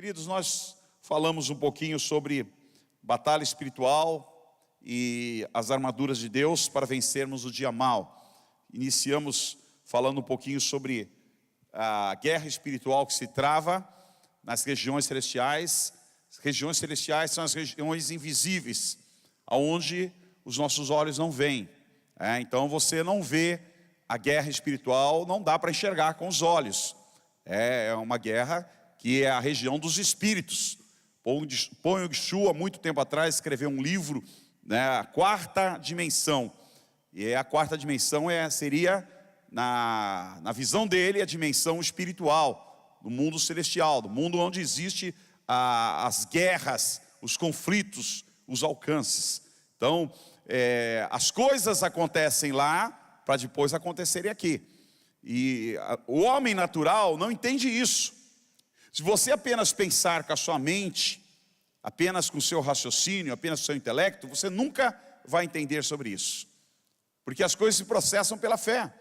Queridos, nós falamos um pouquinho sobre batalha espiritual e as armaduras de Deus para vencermos o dia mal. Iniciamos falando um pouquinho sobre a guerra espiritual que se trava nas regiões celestiais. As regiões celestiais são as regiões invisíveis, aonde os nossos olhos não veem. Então você não vê a guerra espiritual, não dá para enxergar com os olhos. É uma guerra que é a região dos espíritos. Ponyo Gishu, há muito tempo atrás, escreveu um livro, a quarta dimensão. E a quarta dimensão seria, na visão dele, a dimensão espiritual, do mundo celestial, do mundo onde existe as guerras, os conflitos, os alcances. Então, as coisas acontecem lá para depois acontecerem aqui. E o homem natural não entende isso. Se você apenas pensar com a sua mente, apenas com o seu raciocínio, apenas com o seu intelecto, você nunca vai entender sobre isso. Porque as coisas se processam pela fé.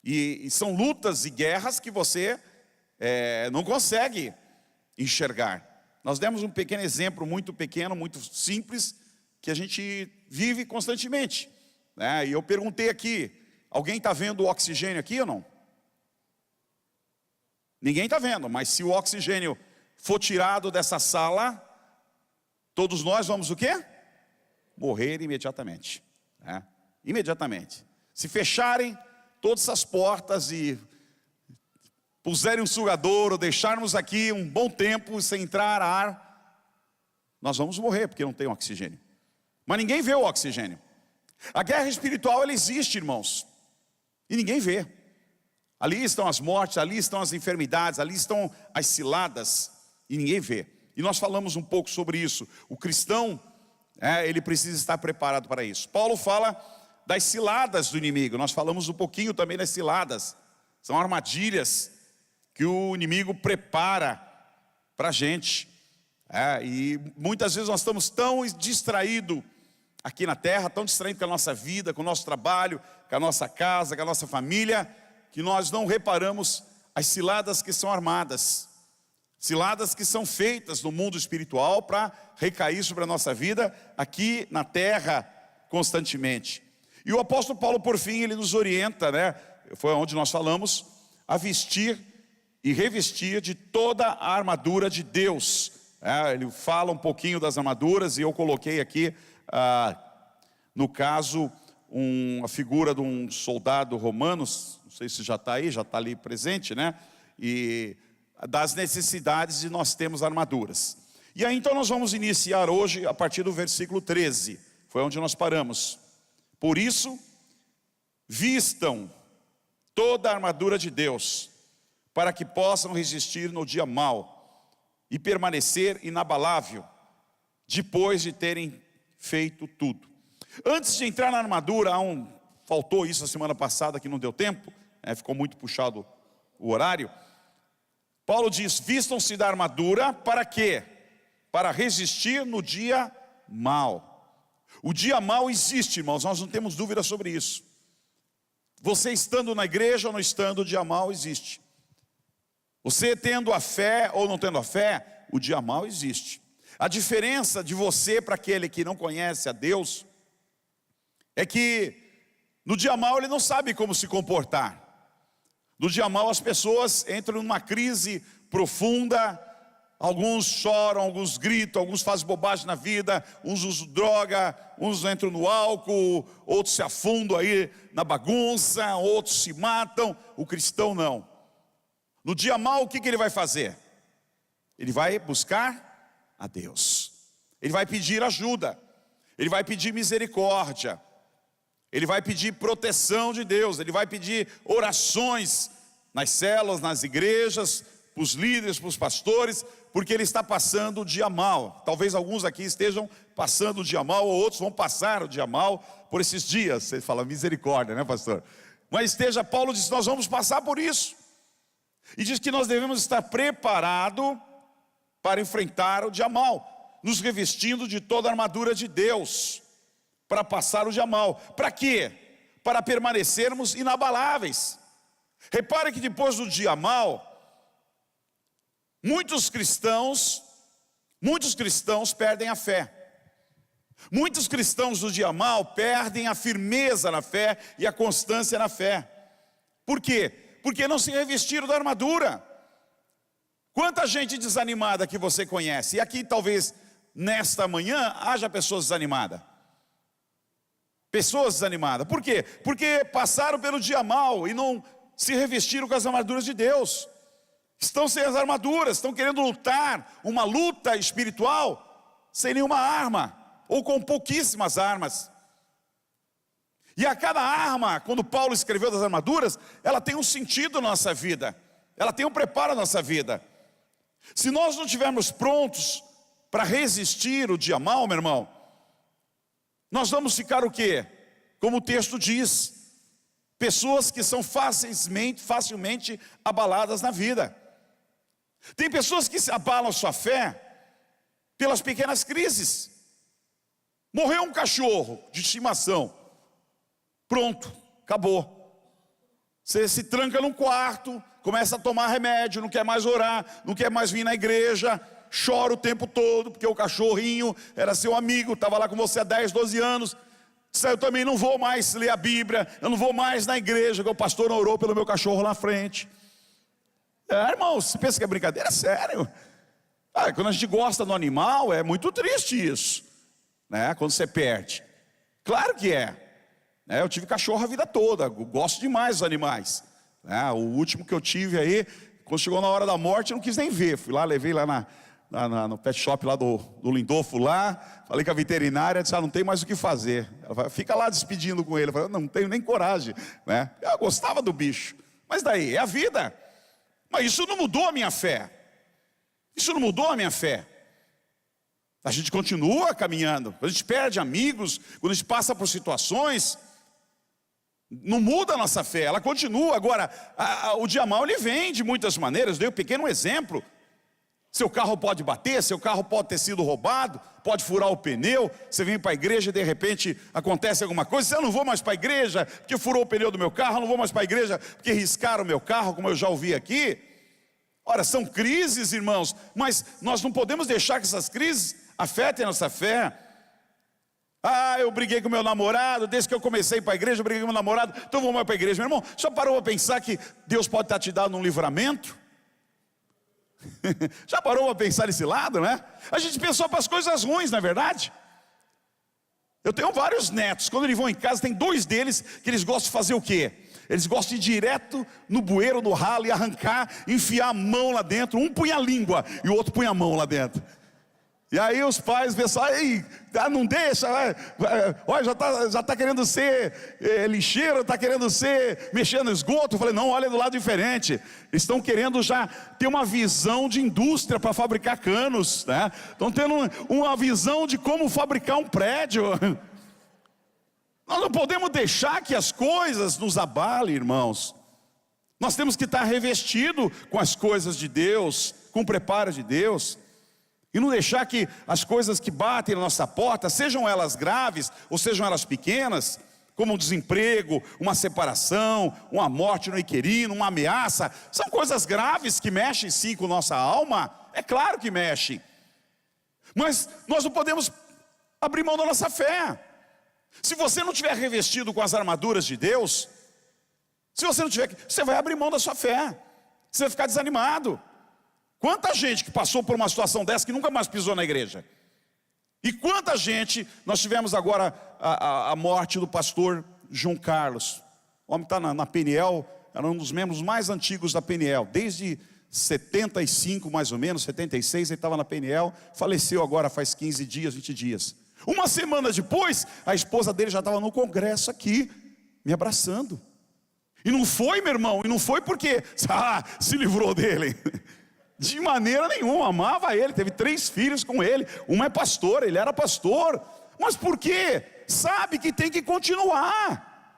E são lutas e guerras que você não consegue enxergar. Nós demos um pequeno exemplo, muito pequeno, muito simples, que a gente vive constantemente. E eu perguntei aqui, alguém está vendo o oxigênio aqui ou não? Ninguém está vendo, mas se o oxigênio for tirado dessa sala, todos nós vamos o quê? Morrer imediatamente. Imediatamente. Se fecharem todas as portas e puserem um sugador, ou deixarmos aqui um bom tempo sem entrar ar, nós vamos morrer, porque não tem oxigênio. Mas ninguém vê o oxigênio. A guerra espiritual, ela existe, irmãos, e ninguém vê. Ali estão as mortes, ali estão as enfermidades, ali estão as ciladas, e ninguém vê. E nós falamos um pouco sobre isso. O cristão, ele precisa estar preparado para isso. Paulo fala das ciladas do inimigo. Nós falamos um pouquinho também das ciladas. São armadilhas que o inimigo prepara para a gente. E muitas vezes nós estamos tão distraídos aqui na terra, tão distraídos com a nossa vida, com o nosso trabalho, com a nossa casa, com a nossa família, que nós não reparamos as ciladas que são armadas, ciladas que são feitas no mundo espiritual para recair sobre a nossa vida aqui na terra constantemente. E o apóstolo Paulo, por fim, ele nos orienta, foi onde nós falamos, a vestir e revestir de toda a armadura de Deus. Ele fala um pouquinho das armaduras e eu coloquei aqui, no caso, a figura de um soldado romano, não sei se já está aí, já está ali presente, e das necessidades de nós termos armaduras. E aí então nós vamos iniciar hoje a partir do versículo 13, foi onde nós paramos. Por isso, vistam toda a armadura de Deus, para que possam resistir no dia mau e permanecer inabalável, depois de terem feito tudo. Antes de entrar na armadura, faltou isso a semana passada que não deu tempo, ficou muito puxado o horário. Paulo diz, vistam-se da armadura, para quê? Para resistir no dia mau. O dia mau existe, irmãos, nós não temos dúvida sobre isso. Você estando na igreja ou não estando, o dia mau existe. Você tendo a fé ou não tendo a fé, o dia mau existe. A diferença de você para aquele que não conhece a Deus, é que no dia mau ele não sabe como se comportar. No dia mau as pessoas entram numa crise profunda, alguns choram, alguns gritam, alguns fazem bobagem na vida, uns usam droga, uns entram no álcool, outros se afundam aí na bagunça, outros se matam. O cristão não. No dia mau o que ele vai fazer? Ele vai buscar a Deus. Ele vai pedir ajuda. Ele vai pedir misericórdia. Ele vai pedir proteção de Deus, ele vai pedir orações nas células, nas igrejas, para os líderes, para os pastores, porque ele está passando o dia mal. Talvez alguns aqui estejam passando o dia mal, ou outros vão passar o dia mal por esses dias. Você fala misericórdia, pastor? Mas Paulo diz, nós vamos passar por isso. E diz que nós devemos estar preparados para enfrentar o dia mal, nos revestindo de toda a armadura de Deus, para passar o dia mal. Para quê? Para permanecermos inabaláveis. Repare que depois do dia mal, Muitos cristãos perdem a fé. Muitos cristãos do dia mal perdem a firmeza na fé e a constância na fé. Por quê? Porque não se revestiram da armadura. Quanta gente desanimada que você conhece? E aqui talvez nesta manhã haja pessoas desanimadas. Pessoas desanimadas. Por quê? Porque passaram pelo dia mal e não se revestiram com as armaduras de Deus. Estão sem as armaduras, estão querendo lutar uma luta espiritual sem nenhuma arma, ou com pouquíssimas armas. E a cada arma, quando Paulo escreveu das armaduras, ela tem um sentido na nossa vida, ela tem um preparo na nossa vida. Se nós não estivermos prontos para resistir o dia mal, meu irmão, nós vamos ficar o quê? Como o texto diz, pessoas que são facilmente abaladas na vida. Tem pessoas que abalam a sua fé pelas pequenas crises. Morreu um cachorro de estimação, pronto, acabou. Você se tranca num quarto, começa a tomar remédio, não quer mais orar, não quer mais vir na igreja, chora o tempo todo, porque o cachorrinho era seu amigo, estava lá com você há 10, 12 anos. Eu também não vou mais ler a Bíblia, eu não vou mais na igreja, porque o pastor não orou pelo meu cachorro lá na frente. Irmão, você pensa que é brincadeira? É sério. Quando a gente gosta do animal, é muito triste isso, né? Quando você perde. Claro que é. Eu tive cachorro a vida toda, gosto demais dos animais. O último que eu tive aí, quando chegou na hora da morte, eu não quis nem ver. Fui lá, levei lá no pet shop lá do Lindolfo lá, falei com a veterinária, disse, não tem mais o que fazer. Ela falou, fica lá despedindo com ele. Eu falei, não tenho nem coragem, né? Eu gostava do bicho, mas daí, é a vida. Mas isso não mudou a minha fé. Isso não mudou a minha fé. A gente continua caminhando. Quando a gente perde amigos, quando a gente passa por situações, não muda a nossa fé, ela continua. Agora, o dia mal ele vem de muitas maneiras. Dei um pequeno exemplo. Seu carro pode bater, seu carro pode ter sido roubado, pode furar o pneu. Você vem para a igreja e de repente acontece alguma coisa. Eu não vou mais para a igreja porque furou o pneu do meu carro, eu não vou mais para a igreja porque riscaram o meu carro, como eu já ouvi aqui. Ora, são crises, irmãos, mas nós não podemos deixar que essas crises afetem a nossa fé. Eu briguei com meu namorado, desde que eu comecei para a igreja, eu briguei com meu namorado, então vou mais para a igreja. Meu irmão, já parou para pensar que Deus pode estar te dando um livramento? Já parou para pensar nesse lado, né? A gente pensou para as coisas ruins, não é verdade? Eu tenho vários netos, quando eles vão em casa, tem 2 deles que eles gostam de fazer o quê? Eles gostam de ir direto no bueiro, no ralo e arrancar, enfiar a mão lá dentro. Um punha a língua e o outro punha a mão lá dentro. E aí os pais pensam, não deixa, olha, já tá querendo ser lixeiro, está querendo mexer no esgoto. Eu falei, não, olha do lado diferente. Eles estão querendo já ter uma visão de indústria para fabricar canos, né? Estão tendo uma visão de como fabricar um prédio. Nós não podemos deixar que as coisas nos abalem, irmãos. Nós temos que estar revestido com as coisas de Deus, com o preparo de Deus. E não deixar que as coisas que batem na nossa porta, sejam elas graves ou sejam elas pequenas, como um desemprego, uma separação, uma morte no inquilino, uma ameaça, são coisas graves que mexem sim com nossa alma, é claro que mexem. Mas nós não podemos abrir mão da nossa fé. Se você não tiver revestido com as armaduras de Deus, se você não tiver, você vai abrir mão da sua fé, você vai ficar desanimado. Quanta gente que passou por uma situação dessa que nunca mais pisou na igreja? E quanta gente, nós tivemos agora a morte do pastor João Carlos. O homem está na PNL, era um dos membros mais antigos da PNL. Desde 75 mais ou menos, 76 ele estava na PNL. Faleceu agora faz 15 dias, 20 dias. Uma semana depois, a esposa dele já estava no congresso aqui, me abraçando. E não foi, meu irmão, e não foi porque se livrou dele. De maneira nenhuma, amava ele, teve 3 filhos com ele, uma é pastora, ele era pastor. Mas por quê? Sabe que tem que continuar,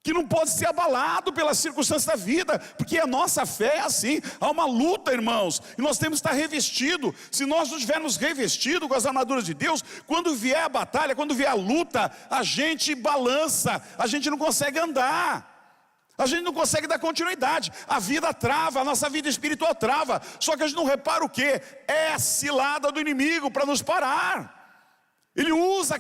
que não pode ser abalado pelas circunstâncias da vida, porque a nossa fé é assim, há uma luta, irmãos, e nós temos que estar revestido. Se nós não estivermos revestidos com as armaduras de Deus, quando vier a batalha, quando vier a luta, a gente balança, a gente não consegue andar. A gente não consegue dar continuidade. A vida trava, a nossa vida espiritual trava. Só que a gente não repara o quê? É a cilada do inimigo para nos parar. Ele usa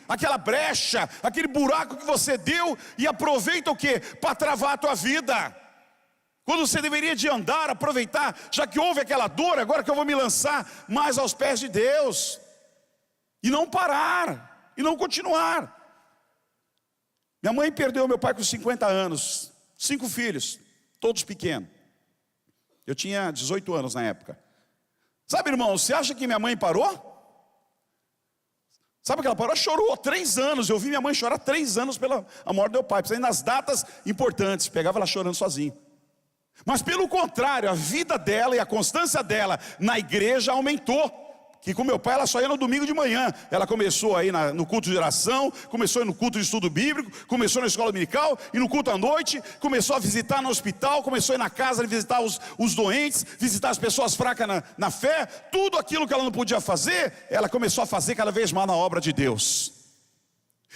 aquela brecha, aquele buraco que você deu e aproveita o quê? Para travar a tua vida. Quando você deveria de andar, aproveitar, já que houve aquela dor, agora que eu vou me lançar mais aos pés de Deus. E não parar, e não continuar. Minha mãe perdeu meu pai com 50 anos, 5 filhos, todos pequenos. Eu tinha 18 anos na época. Sabe, irmão, você acha que minha mãe parou? Sabe que ela parou? Chorou 3 anos, eu vi minha mãe chorar 3 anos pela morte do meu pai. Precisei nas datas importantes, pegava ela chorando sozinha. Mas pelo contrário, a vida dela e a constância dela na igreja aumentou. Que com meu pai ela só ia no domingo de manhã. Ela começou aí no culto de oração, começou aí no culto de estudo bíblico, começou na escola dominical, e no culto à noite, começou a visitar no hospital, começou a ir na casa de visitar os doentes, visitar as pessoas fracas na fé. Tudo aquilo que ela não podia fazer, ela começou a fazer cada vez mais na obra de Deus.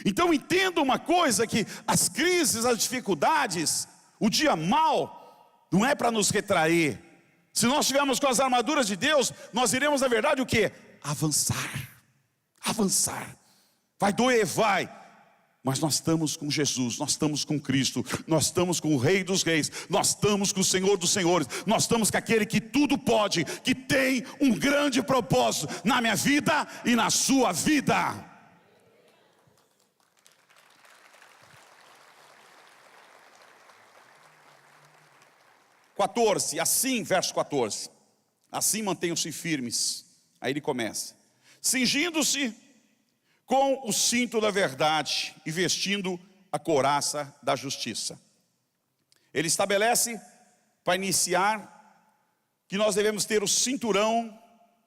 Então entenda uma coisa, que as crises, as dificuldades, o dia mau, não é para nos retrair. Se nós estivermos com as armaduras de Deus, nós iremos na verdade o quê? Avançar, avançar. Vai doer, vai. Mas nós estamos com Jesus, nós estamos com Cristo, nós estamos com o Rei dos Reis, nós estamos com o Senhor dos Senhores, nós estamos com aquele que tudo pode, que tem um grande propósito na minha vida e na sua vida. Assim, verso 14, assim mantenham-se firmes. Aí ele começa: cingindo-se com o cinto da verdade e vestindo a couraça da justiça. Ele estabelece, para iniciar, que nós devemos ter o cinturão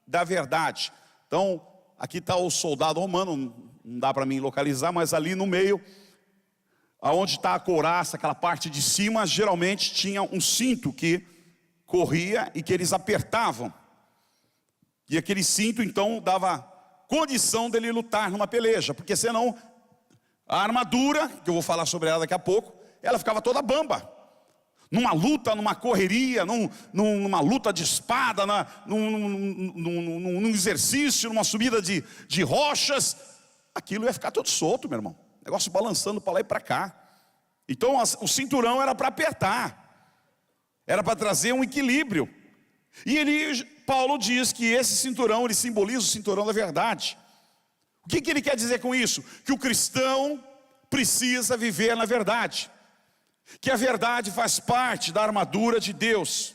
da verdade. Então, aqui está o soldado romano, não dá para mim localizar, mas ali no meio, aonde está a couraça, aquela parte de cima, geralmente tinha um cinto que corria e que eles apertavam. E aquele cinto então dava condição dele lutar numa peleja, porque senão a armadura, que eu vou falar sobre ela daqui a pouco, ela ficava toda bamba. Numa luta, numa correria, numa luta de espada, num exercício, numa subida de rochas, aquilo ia ficar todo solto, meu irmão. Negócio balançando para lá e para cá. Então o cinturão era para apertar, era para trazer um equilíbrio. E Paulo diz que esse cinturão, ele simboliza o cinturão da verdade. O que ele quer dizer com isso? Que o cristão precisa viver na verdade, que a verdade faz parte da armadura de Deus.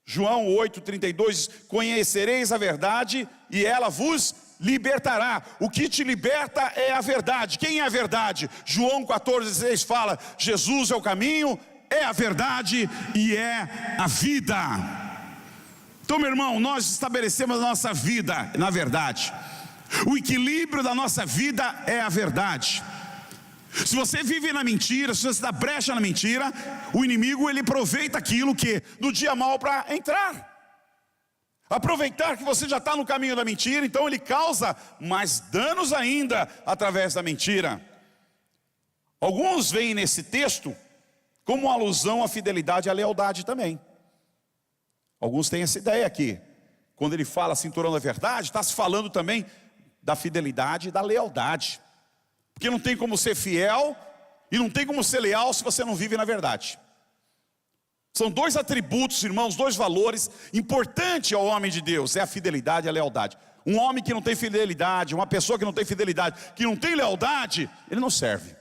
João 8,32: conhecereis a verdade e ela vos libertará. O que te liberta é a verdade. Quem é a verdade? João 14,16 fala: Jesus é o caminho, é a verdade e é a vida. Então, meu irmão, nós estabelecemos a nossa vida na verdade. O equilíbrio da nossa vida é a verdade. Se você vive na mentira, se você dá brecha na mentira, o inimigo ele aproveita aquilo que no dia mau para entrar. Aproveitar que você já está no caminho da mentira, então ele causa mais danos ainda através da mentira. Alguns veem nesse texto como uma alusão à fidelidade e à lealdade também. Alguns têm essa ideia aqui. Quando ele fala cinturão da verdade, está se falando também da fidelidade e da lealdade. Porque não tem como ser fiel e não tem como ser leal se você não vive na verdade. São 2 atributos, irmãos, 2 valores importantes ao homem de Deus: é a fidelidade e a lealdade. Um homem que não tem fidelidade, uma pessoa que não tem fidelidade, que não tem lealdade, ele não serve.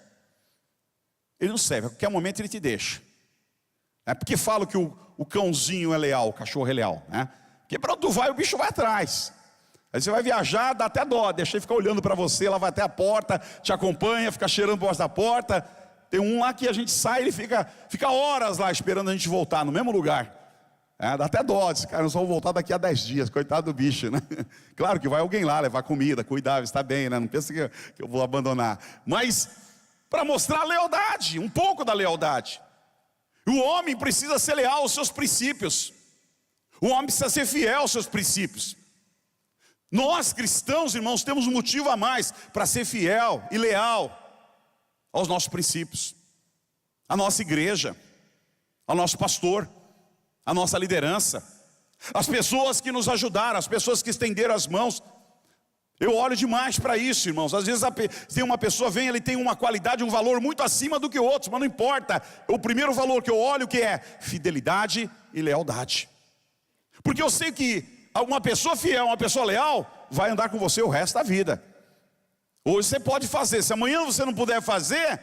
Ele não serve, a qualquer momento ele te deixa. É porque falam que o cãozinho é leal, o cachorro é leal, né? Porque para onde tu vai, o bicho vai atrás. Aí você vai viajar, dá até dó, deixa ele ficar olhando para você, ela vai até a porta, te acompanha, fica cheirando por da porta. Tem um lá que a gente sai, ele fica horas lá esperando a gente voltar no mesmo lugar. Dá até dó, diz, cara, nós vamos voltar daqui a 10 dias, coitado do bicho, né? Claro que vai alguém lá levar comida, cuidar, está bem, né? Não pensa que eu vou abandonar. Mas para mostrar a lealdade, um pouco da lealdade. O homem precisa ser leal aos seus princípios. O homem precisa ser fiel aos seus princípios. Nós cristãos, irmãos, temos um motivo a mais para ser fiel e leal aos nossos princípios. A nossa igreja, ao nosso pastor, à nossa liderança, as pessoas que nos ajudaram, as pessoas que estenderam as mãos. Eu olho demais para isso, irmãos. Às vezes tem uma pessoa, vem, ele tem uma qualidade, um valor muito acima do que outros, mas não importa. O primeiro valor que eu olho que é fidelidade e lealdade. Porque eu sei que uma pessoa fiel, uma pessoa leal, vai andar com você o resto da vida. Hoje você pode fazer, se amanhã você não puder fazer,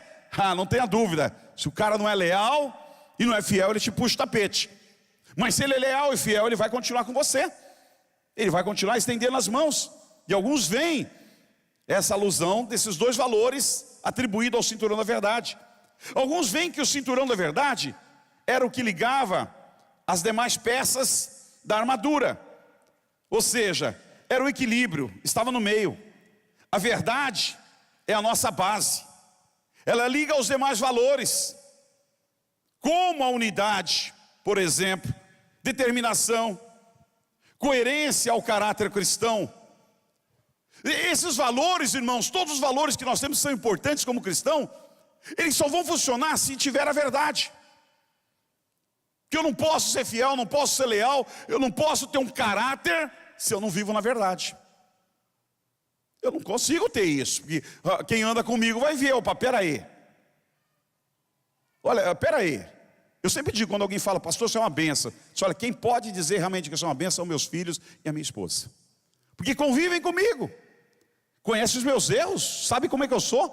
não tenha dúvida. Se o cara não é leal e não é fiel, ele te puxa o tapete. Mas se ele é leal e fiel, ele vai continuar com você. Ele vai continuar estendendo as mãos. E alguns veem essa alusão desses dois valores atribuídos ao cinturão da verdade. Alguns veem que o cinturão da verdade era o que ligava as demais peças da armadura. Ou seja, era o equilíbrio, estava no meio. A verdade é a nossa base. Ela liga aos demais valores, como a unidade, por exemplo, determinação, coerência ao caráter cristão. Esses valores, irmãos, todos os valores que nós temos são importantes como cristão, eles só vão funcionar se tiver a verdade. Que eu não posso ser fiel, não posso ser leal, eu não posso ter um caráter se eu não vivo na verdade. Eu não consigo ter isso, porque quem anda comigo vai ver, opa, peraí. Olha, peraí. Eu sempre digo, quando alguém fala, pastor, você é uma benção. Olha, quem pode dizer realmente que eu sou uma benção são meus filhos e a minha esposa. Porque convivem comigo. Conhece os meus erros, sabe como é que eu sou,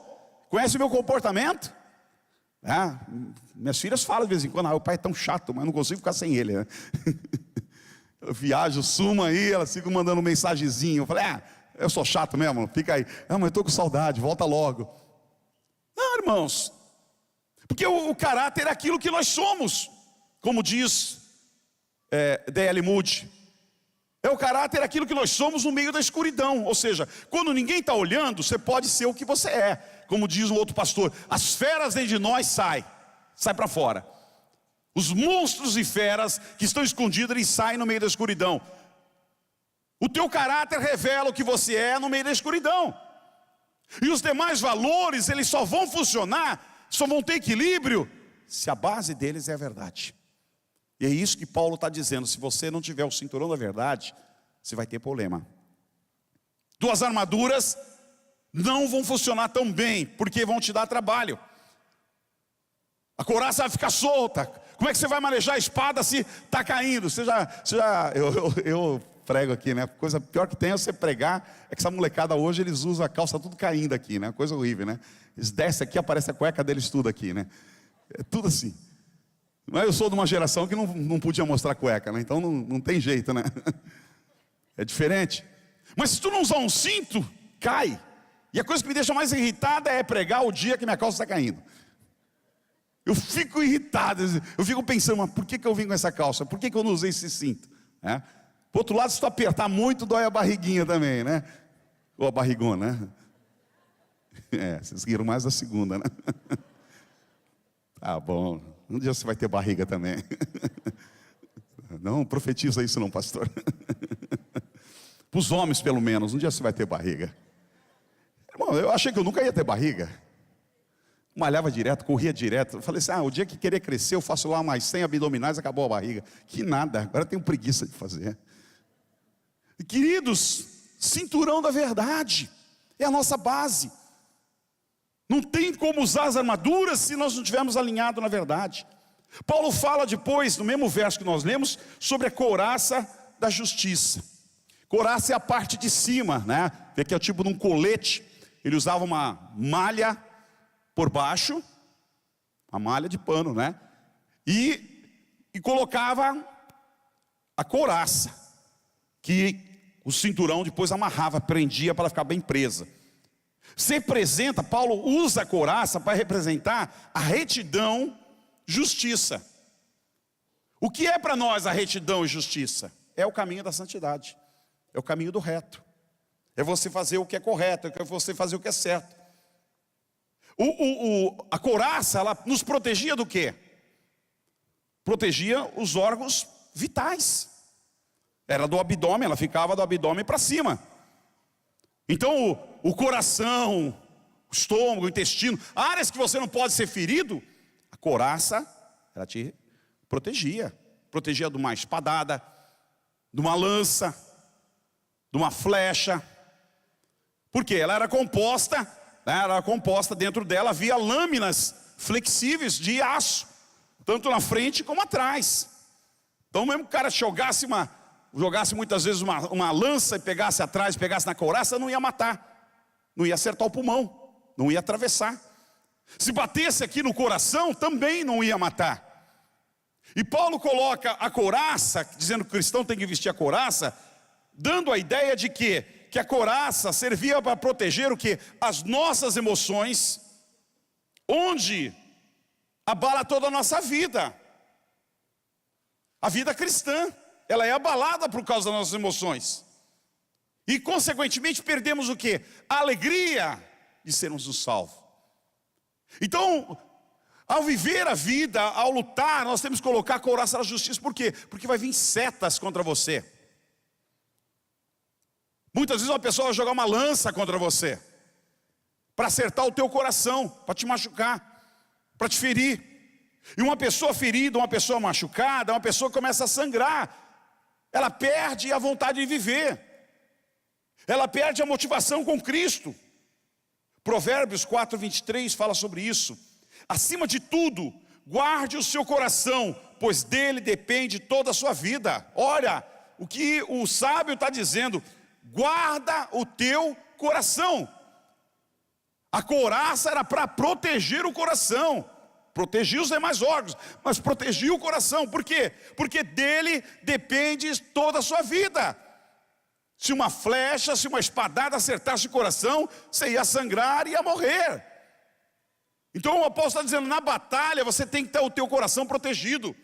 conhece o meu comportamento. Minhas filhas falam de vez em quando, o pai é tão chato, mas não consigo ficar sem ele, né? Eu viajo, sumo aí, elas ficam mandando mensagenzinho. Eu falei, eu sou chato mesmo, fica aí. Mas eu estou com saudade, volta logo. Não, irmãos, porque o caráter é aquilo que nós somos, como diz D.L. Moody. O caráter é aquilo que nós somos no meio da escuridão. Ou seja, quando ninguém está olhando, você pode ser o que você é. Como diz um outro pastor, as feras dentro de nós sai para fora. Os monstros e feras que estão escondidos, eles saem no meio da escuridão. O teu caráter revela o que você é no meio da escuridão. E os demais valores, eles só vão funcionar, só vão ter equilíbrio, se a base deles é a verdade. E é isso que Paulo está dizendo, se você não tiver o cinturão da verdade, você vai ter problema. Duas armaduras não vão funcionar tão bem, porque vão te dar trabalho. A couraça vai ficar solta. Como é que você vai manejar a espada se está caindo? Eu prego aqui, né? Coisa pior que tem é você pregar, é que essa molecada hoje, eles usam a calça tudo caindo aqui, né? Coisa horrível, né? Eles descem aqui, aparece a cueca deles tudo aqui, né? É tudo assim. Mas eu sou de uma geração que não podia mostrar cueca, né? Então não tem jeito, né? É diferente. Mas se tu não usar um cinto, cai. E a coisa que me deixa mais irritada é pregar o dia que minha calça está caindo. Eu fico irritado, eu fico pensando, mas por que eu vim com essa calça? Por que eu não usei esse cinto? Por outro lado, se tu apertar muito, dói a barriguinha também, né? Ou a barrigona, né? Vocês riram mais da segunda, né? Tá bom, um dia você vai ter barriga também. Não profetiza isso não, pastor. Para os homens, pelo menos, um dia você vai ter barriga. Irmão, eu achei que eu nunca ia ter barriga. Malhava direto, corria direto. Eu falei assim, o dia que querer crescer, eu faço lá mais 100 abdominais, acabou a barriga. Que nada, agora eu tenho preguiça de fazer. Queridos, cinturão da verdade é a nossa base. Não tem como usar as armaduras se nós não estivermos alinhados na verdade. Paulo fala depois, no mesmo verso que nós lemos, sobre a couraça da justiça. Couraça é a parte de cima, né? Que é o tipo de um colete. Ele usava uma malha por baixo, uma malha de pano, né? E colocava a couraça, que o cinturão depois amarrava, prendia para ela ficar bem presa. Se representa, Paulo usa a couraça para representar a retidão, justiça. O que é para nós a retidão e justiça? É o caminho da santidade, é o caminho do reto, é você fazer o que é correto, é você fazer o que é certo. A couraça, ela nos protegia do quê? Protegia os órgãos vitais. Era do abdômen, ela ficava do abdômen para cima. Então o coração, o estômago, o intestino, áreas que você não pode ser ferido, a couraça, ela te Protegia. Protegia de uma espadada, de uma lança, de uma flecha. Por quê? Ela era composta, dentro dela havia lâminas flexíveis de aço, tanto na frente como atrás. Então mesmo que o cara jogasse muitas vezes uma lança e pegasse atrás, pegasse na couraça, não ia matar, não ia acertar o pulmão, não ia atravessar. Se batesse aqui no coração, também não ia matar. E Paulo coloca a couraça, dizendo que o cristão tem que vestir a couraça, dando a ideia de que a couraça servia para proteger o quê? As nossas emoções, onde abala toda a nossa vida. A vida cristã, ela é abalada por causa das nossas emoções. E consequentemente perdemos o quê? A alegria de sermos um salvo. Então, ao viver a vida, ao lutar, nós temos que colocar a couraça da justiça. Por quê? Porque vai vir setas contra você. Muitas vezes uma pessoa vai jogar uma lança contra você, para acertar o teu coração, para te machucar, para te ferir. E uma pessoa ferida, uma pessoa machucada, uma pessoa que começa a sangrar, ela perde a vontade de viver, ela perde a motivação com Cristo. Provérbios 4:23 fala sobre isso. Acima de tudo, guarde o seu coração, pois dele depende toda a sua vida. Olha, o que o sábio está dizendo: guarda o teu coração. A couraça era para proteger o coração, protegia os demais órgãos, mas protegia o coração. Por quê? Porque dele depende toda a sua vida. Se uma flecha, se uma espadada acertasse o coração, você ia sangrar e ia morrer. Então o apóstolo está dizendo, na batalha você tem que ter o teu coração protegido.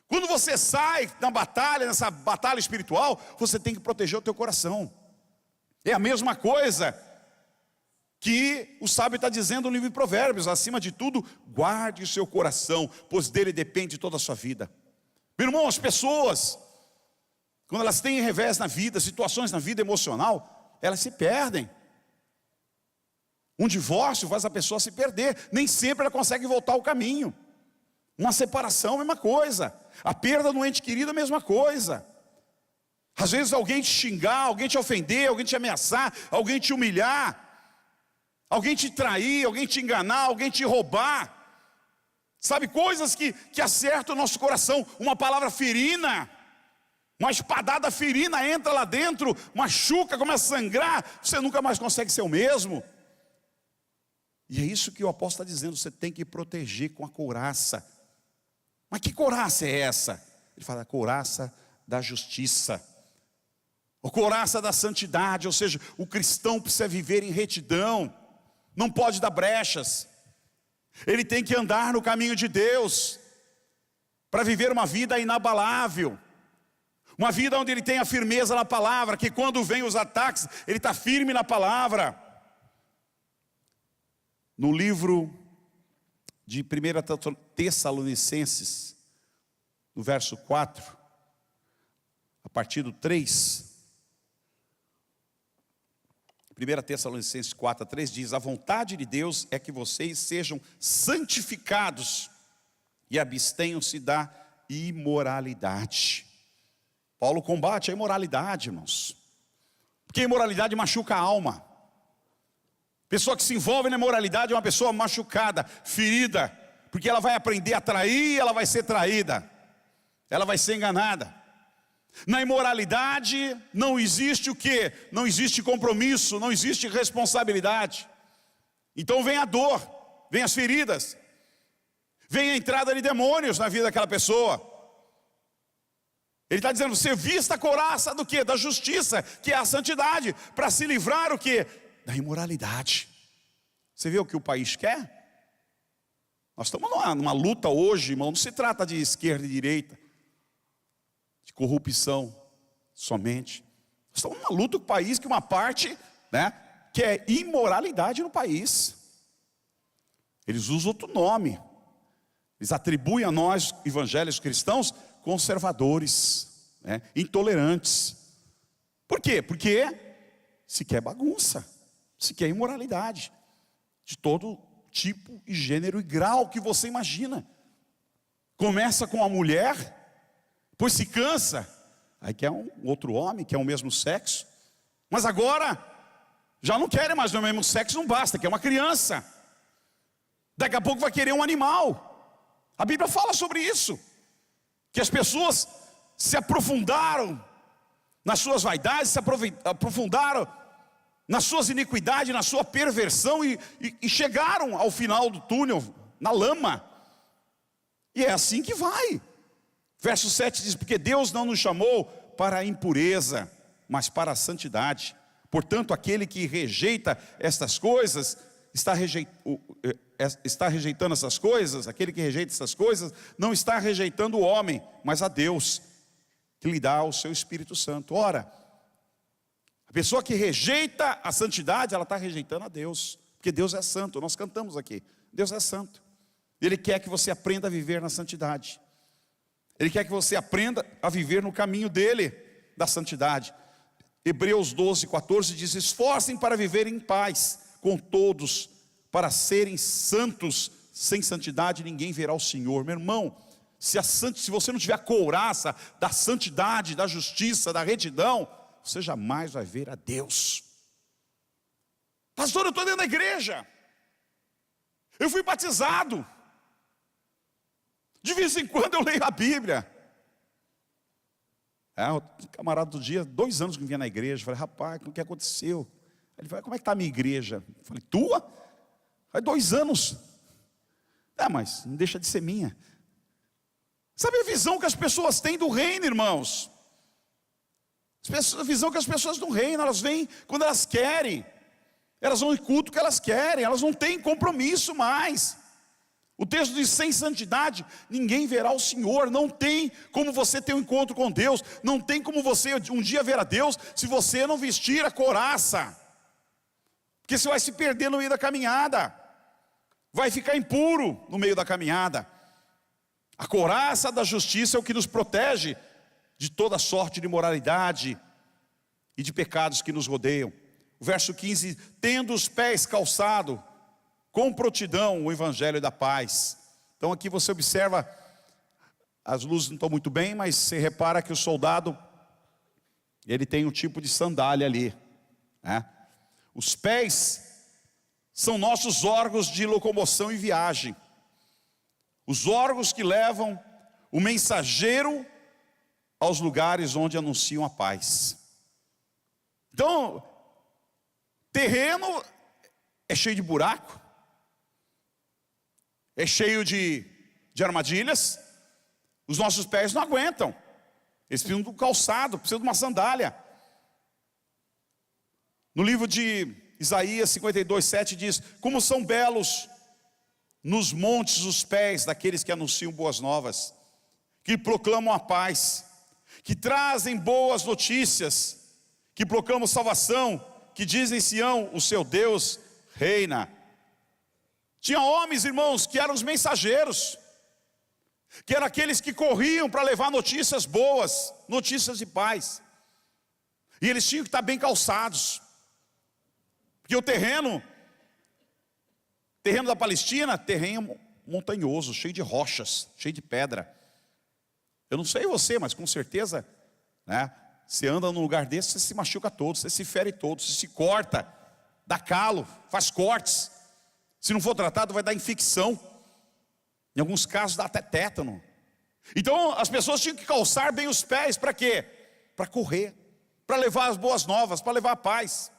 Quando você sai na batalha, nessa batalha espiritual, você tem que proteger o teu coração. É a mesma coisa que o sábio está dizendo no livro de Provérbios: acima de tudo, guarde o seu coração, pois dele depende toda a sua vida. Meu irmão, as pessoas, quando elas têm revés na vida, situações na vida emocional, elas se perdem. Um divórcio faz a pessoa se perder, nem sempre ela consegue voltar ao caminho. Uma separação, a mesma coisa. A perda do ente querido, a mesma coisa. Às vezes alguém te xingar, alguém te ofender, alguém te ameaçar, alguém te humilhar, alguém te trair, alguém te enganar, alguém te roubar. Sabe, coisas que acertam o nosso coração. Uma palavra ferina, uma espadada ferina entra lá dentro, machuca, começa a sangrar, você nunca mais consegue ser o mesmo. E é isso que o apóstolo está dizendo, você tem que proteger com a couraça. Mas que couraça é essa? Ele fala, a couraça da justiça, a couraça da santidade. Ou seja, o cristão precisa viver em retidão, não pode dar brechas. Ele tem que andar no caminho de Deus, para viver uma vida inabalável, uma vida onde ele tem a firmeza na palavra, que quando vem os ataques, ele está firme na palavra. No livro de 1 Tessalonicenses, no verso 4, a partir do 3, 1 Tessalonicenses 4, 3 diz: a vontade de Deus é que vocês sejam santificados e abstenham-se da imoralidade. Paulo combate a imoralidade, irmãos, porque a imoralidade machuca a alma. Pessoa que se envolve na imoralidade é uma pessoa machucada, ferida, porque ela vai aprender a trair, ela vai ser traída, ela vai ser enganada. Na imoralidade não existe o quê? Não existe compromisso, não existe responsabilidade. Então vem a dor, vem as feridas, vem a entrada de demônios na vida daquela pessoa. Ele está dizendo, você vista a couraça do quê? Da justiça, que é a santidade, para se livrar o quê? Da imoralidade. Você vê o que o país quer? Nós estamos numa luta hoje, irmão. Não se trata de esquerda e direita, de corrupção somente. Nós estamos numa luta com o país, que uma parte, né, que é imoralidade no país. Eles usam outro nome. Eles atribuem a nós, evangélicos cristãos, conservadores, né, intolerantes. Por quê? Porque se quer bagunça, se quer imoralidade, de todo tipo e gênero e grau que você imagina. começa com a mulher, depois se cansa, aí quer um outro homem, quer o mesmo sexo, mas agora já não querem mais o mesmo sexo, não basta, quer uma criança. Daqui a pouco vai querer um animal. A Bíblia fala sobre isso, que as pessoas se aprofundaram nas suas vaidades, se aprofundaram nas suas iniquidades, na sua perversão e chegaram ao final do túnel, na lama. E é assim que vai. Verso 7 diz: porque Deus não nos chamou para a impureza, mas para a santidade. Portanto, aquele que rejeita estas coisas, está rejeitando essas coisas. Aquele que rejeita essas coisas, não está rejeitando o homem, mas a Deus, que lhe dá o seu Espírito Santo. Ora, a pessoa que rejeita a santidade, ela está rejeitando a Deus, porque Deus é santo. Nós cantamos aqui, Deus é santo. Ele quer que você aprenda a viver na santidade. Ele quer que você aprenda a viver no caminho dele, da santidade. Hebreus 12:14 diz: esforcem para viver em paz com todos, para serem santos. Sem santidade ninguém verá o Senhor. Meu irmão, se você não tiver a couraça da santidade, da justiça, da retidão, você jamais vai ver a Deus. Pastor, eu estou dentro da igreja, eu fui batizado, de vez em quando eu leio a Bíblia. O camarada do dia, 2 anos que vinha na igreja, eu falei: rapaz, o que aconteceu? Ele falou: como é que está a minha igreja? Eu falei: tua? Faz 2 anos. Mas não deixa de ser minha. Sabe a visão que as pessoas têm do reino, irmãos? A visão que as pessoas do reino, elas vêm quando elas querem, elas vão em culto que elas querem, elas não têm compromisso mais. O texto diz: sem santidade ninguém verá o Senhor. Não tem como você ter um encontro com Deus, não tem como você um dia ver a Deus, se você não vestir a couraça, porque você vai se perder no meio da caminhada, vai ficar impuro no meio da caminhada. A couraça da justiça é o que nos protege de toda sorte de imoralidade e de pecados que nos rodeiam. O verso 15: tendo os pés calçados com prontidão o evangelho da paz. Então aqui você observa, as luzes não estão muito bem, mas você repara que o soldado, ele tem um tipo de sandália ali, né? Os pés são nossos órgãos de locomoção e viagem, os órgãos que levam o mensageiro aos lugares onde anunciam a paz. Então, terreno é cheio de buraco, é cheio de armadilhas. Os nossos pés não aguentam, eles precisam de um calçado, precisam de uma sandália. No livro de Isaías 52:7 diz: como são belos nos montes os pés daqueles que anunciam boas novas, que proclamam a paz, que trazem boas notícias, que proclamam salvação, que dizem em Sião: o seu Deus reina. Tinha homens, irmãos, que eram os mensageiros, que eram aqueles que corriam para levar notícias boas, notícias de paz. E eles tinham que estar bem calçados, porque o terreno da Palestina, terreno montanhoso, cheio de rochas, cheio de pedra. Eu não sei você, mas com certeza, né, você anda num lugar desse, você se machuca todo, você se fere todo, você se corta, dá calo, faz cortes. Se não for tratado, vai dar infecção. Em alguns casos dá até tétano. Então as pessoas tinham que calçar bem os pés. Para quê? Para correr, para levar as boas novas, para levar a paz.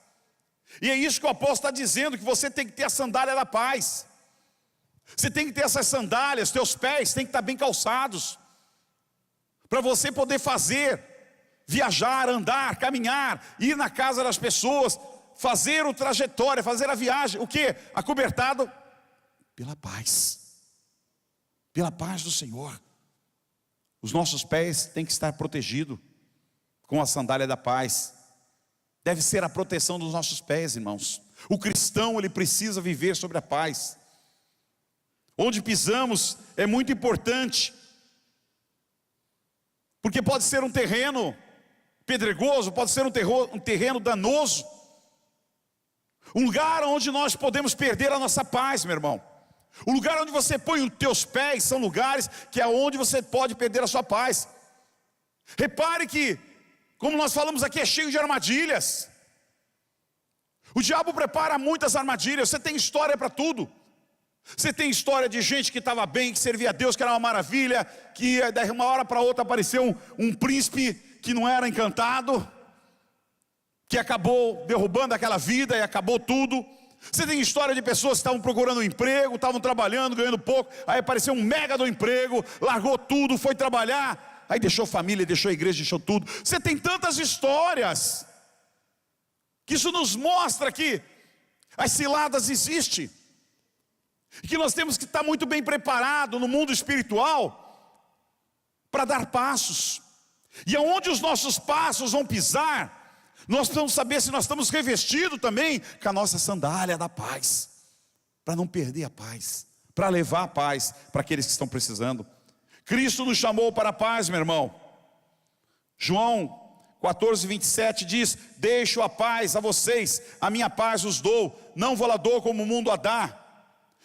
E é isso que o apóstolo está dizendo, que você tem que ter a sandália da paz. Você tem que ter essas sandálias, teus pés têm que estar bem calçados, para você poder fazer, viajar, andar, caminhar, ir na casa das pessoas, fazer o trajetória, fazer a viagem. O que? Acobertado pela paz do Senhor. Os nossos pés têm que estar protegidos com a sandália da paz. Deve ser a proteção dos nossos pés, irmãos. O cristão, ele precisa viver sobre a paz. Onde pisamos é muito importante, porque pode ser um terreno pedregoso, pode ser um terreno danoso, um lugar onde nós podemos perder a nossa paz, meu irmão. O lugar onde você põe os teus pés são lugares que é onde você pode perder a sua paz. Repare que, como nós falamos aqui, é cheio de armadilhas. O diabo prepara muitas armadilhas. Você tem história para tudo. Você tem história de gente que estava bem, que servia a Deus, que era uma maravilha, que de uma hora para outra apareceu um príncipe que não era encantado, que acabou derrubando aquela vida e acabou tudo. Você tem história de pessoas que estavam procurando um emprego, estavam trabalhando, ganhando pouco, aí apareceu um mega do emprego, largou tudo, foi trabalhar, aí deixou família, deixou a igreja, deixou tudo. Você tem tantas histórias, que isso nos mostra que as ciladas existem, e que nós temos que estar muito bem preparados no mundo espiritual, para dar passos, e aonde os nossos passos vão pisar, nós precisamos saber se nós estamos revestidos também com a nossa sandália da paz, para não perder a paz, para levar a paz para aqueles que estão precisando. Cristo nos chamou para a paz, meu irmão. João 14:27 diz: deixo a paz a vocês, a minha paz os dou, não vou lá dou como o mundo a dá.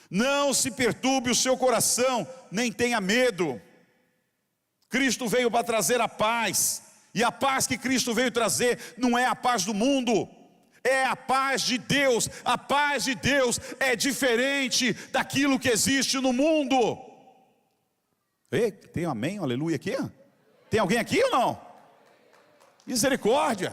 Não se perturbe o seu coração, nem tenha medo. Cristo veio para trazer a paz. E a paz que Cristo veio trazer não é a paz do mundo, é a paz de Deus. A paz de Deus é diferente daquilo que existe no mundo. Ei, tem um amém, um aleluia aqui? Tem alguém aqui ou não? Misericórdia.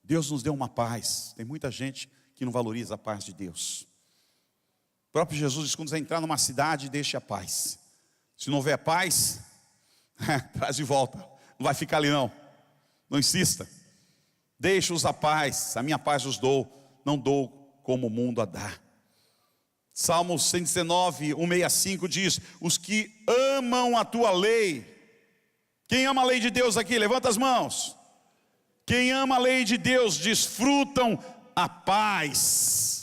Deus nos deu uma paz. Tem muita gente que não valoriza a paz de Deus. O próprio Jesus diz: quando você entrar numa cidade, deixe a paz. Se não houver paz, traz de volta. Não vai ficar ali não. Não insista. Deixe-os a paz, a minha paz os dou, não dou como o mundo a dá. Salmo 119, 165 diz: os que amam a tua lei. Quem ama a lei de Deus aqui? Levanta as mãos. Quem ama a lei de Deus desfrutam a paz.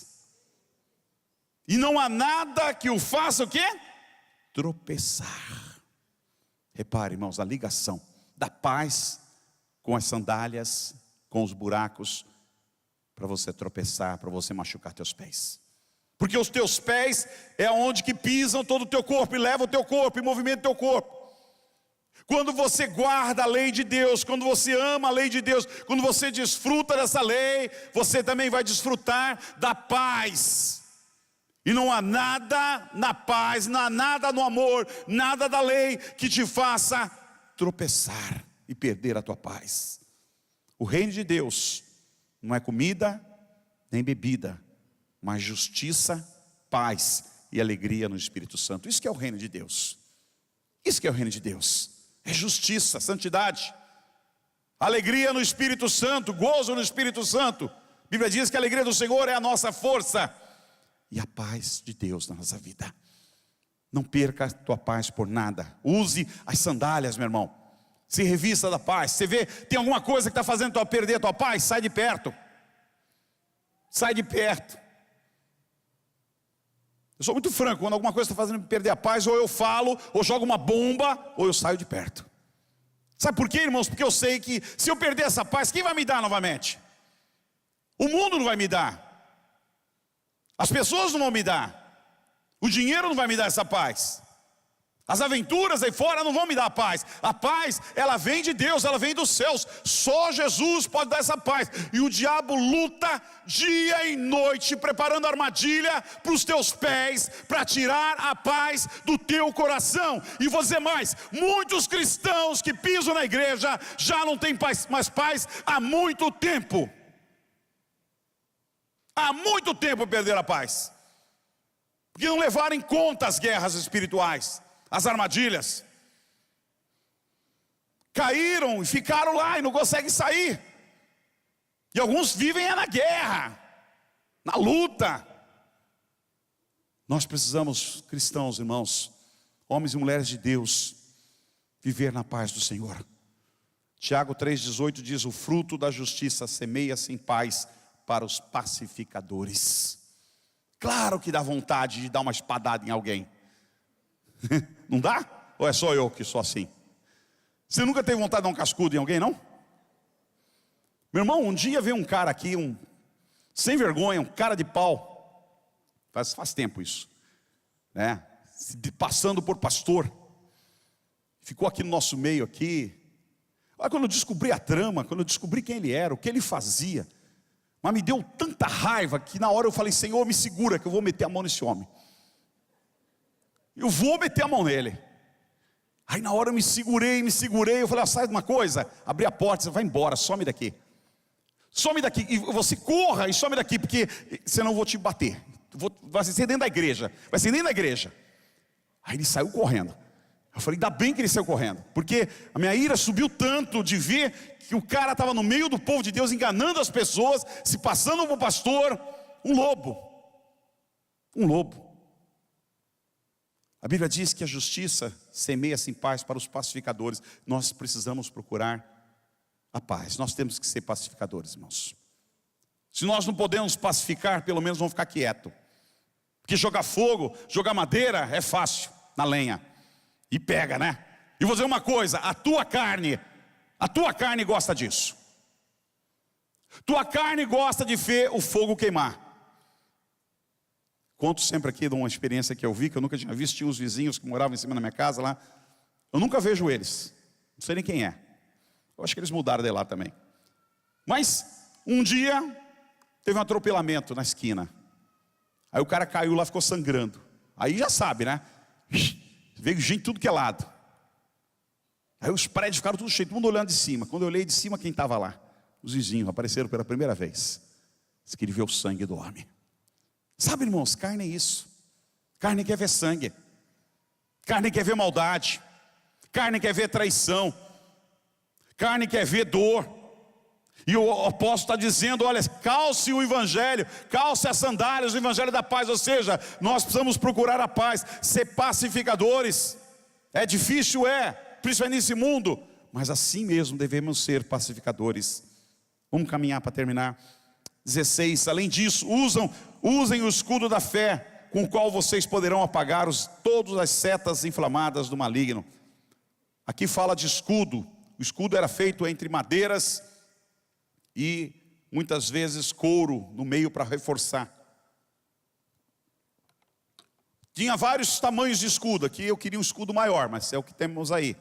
E não há nada que o faça o quê? Tropeçar. Repare, irmãos, a ligação da paz com as sandálias, com os buracos, para você tropeçar, para você machucar teus pés. Porque os teus pés é onde que pisam todo o teu corpo, e leva o teu corpo, e movimenta o teu corpo. Quando você guarda a lei de Deus, quando você ama a lei de Deus, quando você desfruta dessa lei, você também vai desfrutar da paz. E não há nada na paz, não há nada no amor, nada da lei que te faça tropeçar e perder a tua paz. O reino de Deus não é comida nem bebida, mas justiça, paz e alegria no Espírito Santo. Isso que é o reino de Deus. Isso que é o reino de Deus. É justiça, santidade, alegria no Espírito Santo, gozo no Espírito Santo. A Bíblia diz que a alegria do Senhor é a nossa força. E a paz de Deus na nossa vida. Não perca a tua paz por nada. Use as sandálias, meu irmão. Se revista da paz. Você vê, tem alguma coisa que está fazendo tu perder a tua paz? Sai de perto. Sai de perto. Eu sou muito franco, quando alguma coisa está fazendo me perder a paz, ou eu falo, ou jogo uma bomba, ou eu saio de perto. Sabe por quê, irmãos? Porque eu sei que se eu perder essa paz, quem vai me dar novamente? O mundo não vai me dar. As pessoas não vão me dar. O dinheiro não vai me dar essa paz. As aventuras aí fora não vão me dar a paz. A paz, ela vem de Deus, ela vem dos céus. Só Jesus pode dar essa paz. E o diabo luta dia e noite, preparando armadilha para os teus pés, para tirar a paz do teu coração. E vou dizer mais, muitos cristãos que pisam na igreja já não têm mais paz há muito tempo. Há muito tempo perderam a paz, porque não levaram em conta as guerras espirituais, as armadilhas. Caíram e ficaram lá e não conseguem sair. E alguns vivem na guerra, na luta. Nós precisamos, cristãos, irmãos, homens e mulheres de Deus, viver na paz do Senhor. Tiago 3,18 diz: o fruto da justiça semeia-se em paz para os pacificadores. Claro que dá vontade de dar uma espadada em alguém. Não dá? Ou é só eu que sou assim? Você nunca teve vontade de dar um cascudo em alguém, não? Meu irmão, um dia veio um cara aqui, sem vergonha, um cara de pau. Faz tempo isso, né? Passando por pastor. Ficou aqui no nosso meio aqui. Olha, quando eu descobri a trama, quando eu descobri quem ele era, o que ele fazia, mas me deu tanta raiva que na hora eu falei: Senhor, me segura que eu vou meter a mão nesse homem. Eu vou meter a mão nele. Aí na hora eu me segurei, eu falei: sai de uma coisa, abri a porta, você vai embora, some daqui. Some daqui, e você corra e some daqui, porque senão eu vou te bater. Vai ser dentro da igreja, vai ser dentro da igreja. Aí ele saiu correndo. Eu falei: ainda bem que ele saiu correndo, porque a minha ira subiu tanto de ver que o cara estava no meio do povo de Deus, enganando as pessoas, se passando por pastor, um lobo. Um lobo. A Bíblia diz que a justiça semeia-se em paz para os pacificadores. Nós precisamos procurar a paz. Nós temos que ser pacificadores, irmãos. Se nós não podemos pacificar, pelo menos vamos ficar quietos. Porque jogar fogo, jogar madeira é fácil, na lenha. E pega, né? E vou dizer uma coisa: a tua carne gosta disso. Tua carne gosta de ver o fogo queimar. Conto sempre aqui de uma experiência que eu vi, que eu nunca tinha visto. Tinha uns vizinhos que moravam em cima da minha casa lá. Eu nunca vejo eles, não sei nem quem é. Eu acho que eles mudaram de lá também. Mas um dia teve um atropelamento na esquina. Aí o cara caiu lá, ficou sangrando. Aí já sabe, né? Veio gente tudo que é lado. Aí os prédios ficaram tudo cheios, todo mundo olhando de cima. Quando eu olhei de cima, quem estava lá? Os vizinhos apareceram pela primeira vez. Diz que ele vê o sangue do homem. Sabe, irmãos, carne é isso. Carne quer ver sangue. Carne quer ver maldade. Carne quer ver traição. Carne quer ver dor. E o apóstolo está dizendo: olha, calce o evangelho, calce as sandálias do evangelho da paz. Ou seja, nós precisamos procurar a paz, ser pacificadores. É difícil, principalmente nesse mundo, mas assim mesmo devemos ser pacificadores. Vamos caminhar para terminar. 16, além disso, usem o escudo da fé, com o qual vocês poderão apagar todas as setas inflamadas do maligno. Aqui fala de escudo. O escudo era feito entre madeiras e muitas vezes couro no meio para reforçar. Tinha vários tamanhos de escudo. Aqui eu queria um escudo maior, mas é o que temos aí.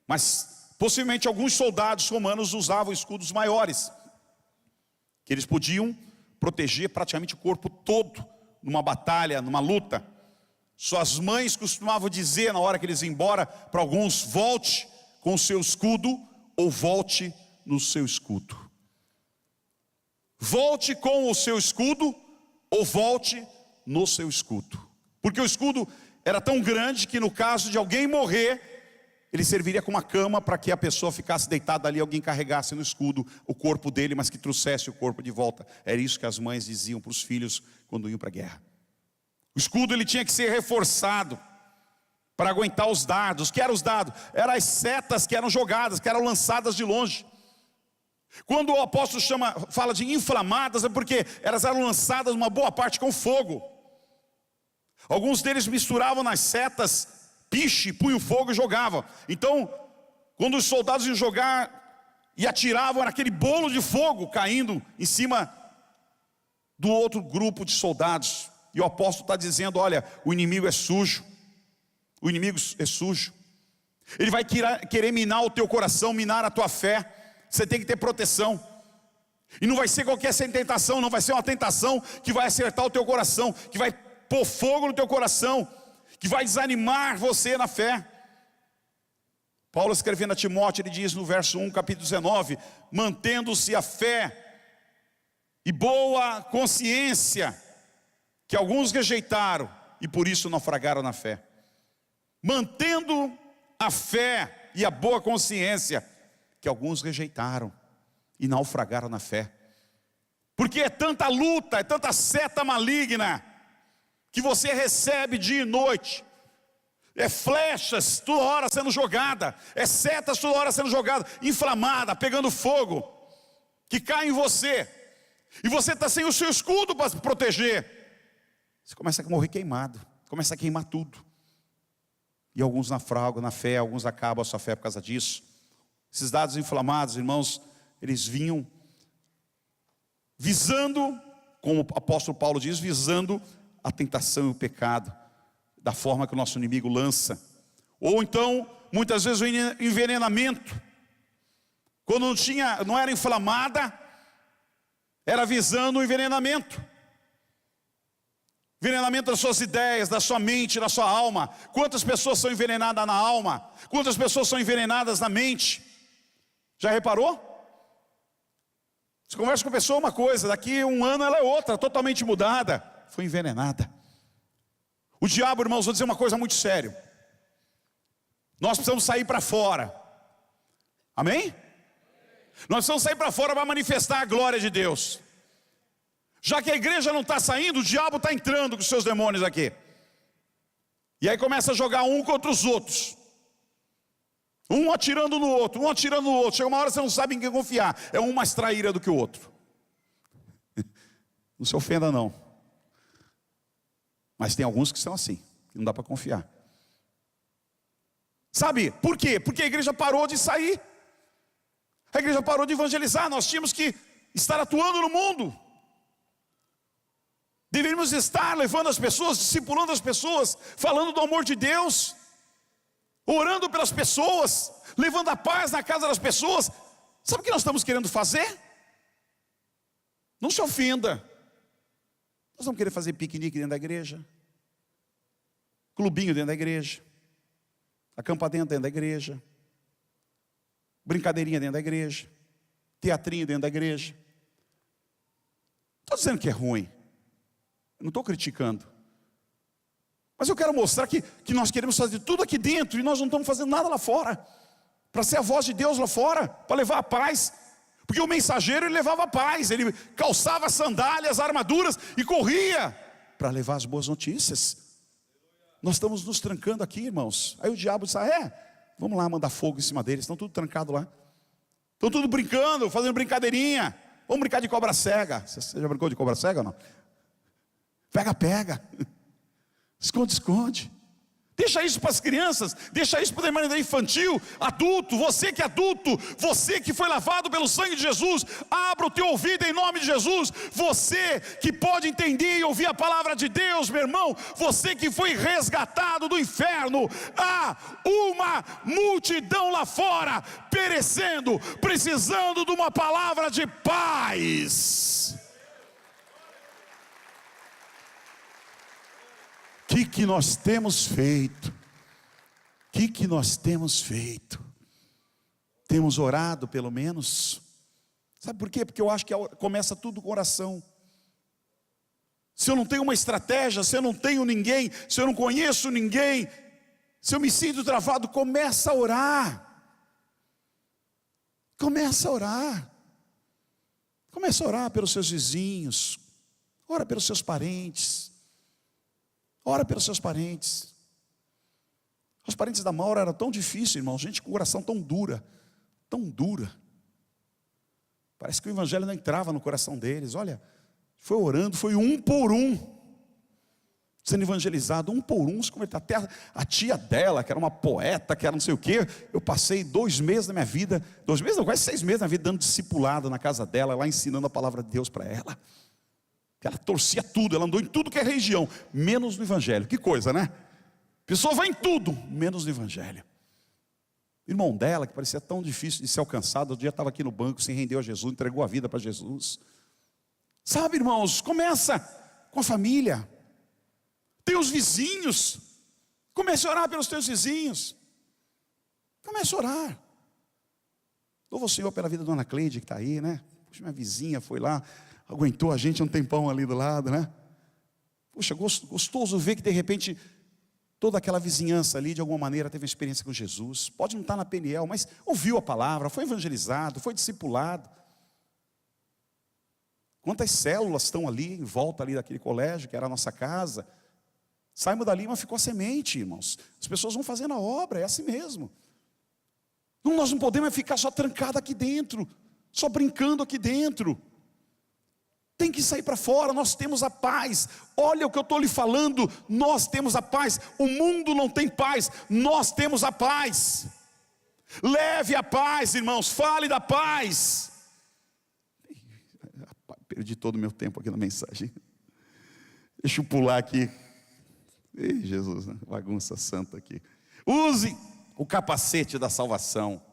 Mas possivelmente alguns soldados romanos usavam escudos maiores, que eles podiam proteger praticamente o corpo todo numa batalha, numa luta. Suas mães costumavam dizer na hora que eles iam embora para alguns: volte com o seu escudo ou volte no seu escudo. Volte com o seu escudo ou volte no seu escudo. Porque o escudo era tão grande que no caso de alguém morrer, ele serviria como uma cama para que a pessoa ficasse deitada ali, alguém carregasse no escudo o corpo dele, mas que trouxesse o corpo de volta. Era isso que as mães diziam para os filhos quando iam para a guerra. O escudo ele tinha que ser reforçado para aguentar os dardos. O que eram os dardos? Eram as setas que eram jogadas, que eram lançadas de longe. Quando o apóstolo fala de inflamadas, é porque elas eram lançadas uma boa parte com fogo. Alguns deles misturavam nas setas piche, punham fogo e jogavam. Então, quando os soldados iam jogar e atiravam, era aquele bolo de fogo caindo em cima do outro grupo de soldados. E o apóstolo está dizendo: olha, o inimigo é sujo. O inimigo é sujo. Ele vai querer minar o teu coração, minar a tua fé. Você tem que ter proteção. E não vai ser qualquer tentação, não vai ser uma tentação que vai acertar o teu coração, que vai pôr fogo no teu coração, que vai desanimar você na fé. Paulo, escrevendo a Timóteo, ele diz no verso 1, capítulo 19: mantendo-se a fé e boa consciência, que alguns rejeitaram e por isso naufragaram na fé. Mantendo a fé e a boa consciência, que alguns rejeitaram e naufragaram na fé. Porque é tanta luta, é tanta seta maligna que você recebe dia e noite. É flechas toda hora sendo jogada, é setas toda hora sendo jogada, inflamada, pegando fogo, que cai em você. E você está sem o seu escudo para se proteger. Você começa a morrer queimado, começa a queimar tudo. E alguns naufragam na fé, alguns acabam a sua fé por causa disso. Esses dados inflamados, irmãos, eles vinham visando, como o apóstolo Paulo diz, visando a tentação e o pecado, da forma que o nosso inimigo lança. Ou então, muitas vezes o envenenamento, quando não era inflamada, era visando o envenenamento. Envenenamento das suas ideias, da sua mente, da sua alma. Quantas pessoas são envenenadas na alma? Quantas pessoas são envenenadas na mente? Já reparou? Você conversa com a pessoa uma coisa, daqui a um ano ela é outra, totalmente mudada. Foi envenenada. O diabo, irmãos, vou dizer uma coisa muito séria. Nós precisamos sair para fora. Amém? Nós precisamos sair para fora para manifestar a glória de Deus. Já que a igreja não está saindo, o diabo está entrando com os seus demônios aqui. E aí começa a jogar um contra os outros. Um atirando no outro, um atirando no outro. Chega uma hora você não sabe em quem confiar. É um mais traíra do que o outro. Não se ofenda não. Mas tem alguns que são assim, que não dá para confiar. Sabe, por quê? Porque a igreja parou de sair. A igreja parou de evangelizar. Nós tínhamos que estar atuando no mundo. Deveríamos estar levando as pessoas, discipulando as pessoas, falando do amor de Deus, orando pelas pessoas, levando a paz na casa das pessoas. Sabe o que nós estamos querendo fazer? Não se ofenda. Nós vamos querer fazer piquenique dentro da igreja, clubinho dentro da igreja, acampadento dentro da igreja, brincadeirinha dentro da igreja, teatrinho dentro da igreja. Estou dizendo que é ruim. Eu não estou criticando. Mas eu quero mostrar que nós queremos fazer tudo aqui dentro e nós não estamos fazendo nada lá fora. Para ser a voz de Deus lá fora, para levar a paz. Porque o mensageiro ele levava a paz, ele calçava sandálias, armaduras e corria para levar as boas notícias. Nós estamos nos trancando aqui, irmãos. Aí o diabo disse, vamos lá mandar fogo em cima deles, estão tudo trancados lá. Estão tudo brincando, fazendo brincadeirinha. Vamos brincar de cobra cega. Você já brincou de cobra cega ou não? Pega, pega. Esconde, esconde. Deixa isso para as crianças, deixa isso para a maneira infantil, adulto, você que é adulto, você que foi lavado pelo sangue de Jesus, abra o teu ouvido em nome de Jesus, você que pode entender e ouvir a palavra de Deus, meu irmão, você que foi resgatado do inferno, há uma multidão lá fora, perecendo, precisando de uma palavra de paz. O que nós temos feito? O que nós temos feito? Temos orado pelo menos? Sabe por quê? Porque eu acho que começa tudo com oração. Se eu não tenho uma estratégia, se eu não tenho ninguém, se eu não conheço ninguém, se eu me sinto travado, começa a orar. Começa a orar. Começa a orar pelos seus vizinhos. Ora pelos seus parentes. Ora pelos seus parentes. Os parentes da Maura era tão difícil, irmão. Gente com o coração tão dura. Tão dura. Parece que o evangelho não entrava no coração deles. Olha, foi orando, foi um por um. Sendo evangelizado, um por um. Até a tia dela, que era uma poeta, que era não sei o quê. Eu passei 2 meses da minha vida, 2 meses não, quase 6 meses da vida, dando discipulado na casa dela, lá ensinando a palavra de Deus para ela. Ela torcia tudo, ela andou em tudo que é religião, menos no evangelho. Que coisa, né? A pessoa vai em tudo, menos no evangelho. O irmão dela, que parecia tão difícil de ser alcançado, outro dia estava aqui no banco, se rendeu a Jesus, entregou a vida para Jesus. Sabe, irmãos, começa com a família. Tem os vizinhos. Comece a orar pelos teus vizinhos. Comece a orar. Louvo o Senhor pela vida da dona Cleide que está aí, né? Puxa, minha vizinha foi lá, aguentou a gente um tempão ali do lado, né? Poxa, gostoso ver que de repente toda aquela vizinhança ali de alguma maneira teve uma experiência com Jesus. Pode não estar na PNL, mas ouviu a palavra, foi evangelizado, foi discipulado. Quantas células estão ali em volta ali daquele colégio que era a nossa casa? Saímos dali, mas ficou a semente, irmãos. As pessoas vão fazendo a obra, é assim mesmo. Nós não podemos ficar só trancado aqui dentro, só brincando aqui dentro. Tem que sair para fora, nós temos a paz. Olha o que eu estou lhe falando, nós temos a paz. O mundo não tem paz, nós temos a paz. Leve a paz, irmãos, fale da paz. Perdi todo o meu tempo aqui na mensagem. Deixa eu pular aqui. Ei, Jesus, né? Bagunça santa aqui. Use o capacete da salvação.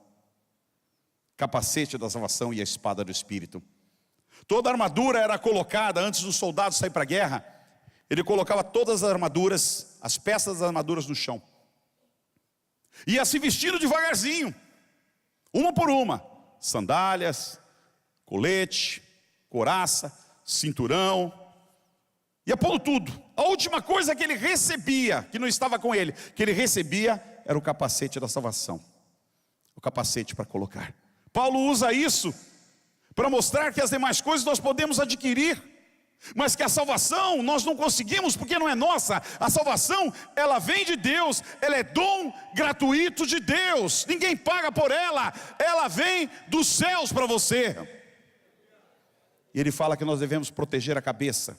Capacete da salvação e a espada do Espírito. Toda a armadura era colocada antes do soldado sair para a guerra. Ele colocava todas as armaduras, as peças das armaduras no chão. Ia se vestindo devagarzinho, uma por uma. Sandálias, colete, couraça, cinturão. Ia pondo tudo. A última coisa que ele recebia, que não estava com ele, que ele recebia, era o capacete da salvação. O capacete para colocar. Paulo usa isso para mostrar que as demais coisas nós podemos adquirir, mas que a salvação nós não conseguimos porque não é nossa. A salvação, ela vem de Deus, ela é dom gratuito de Deus, ninguém paga por ela, ela vem dos céus para você. E ele fala que nós devemos proteger a cabeça,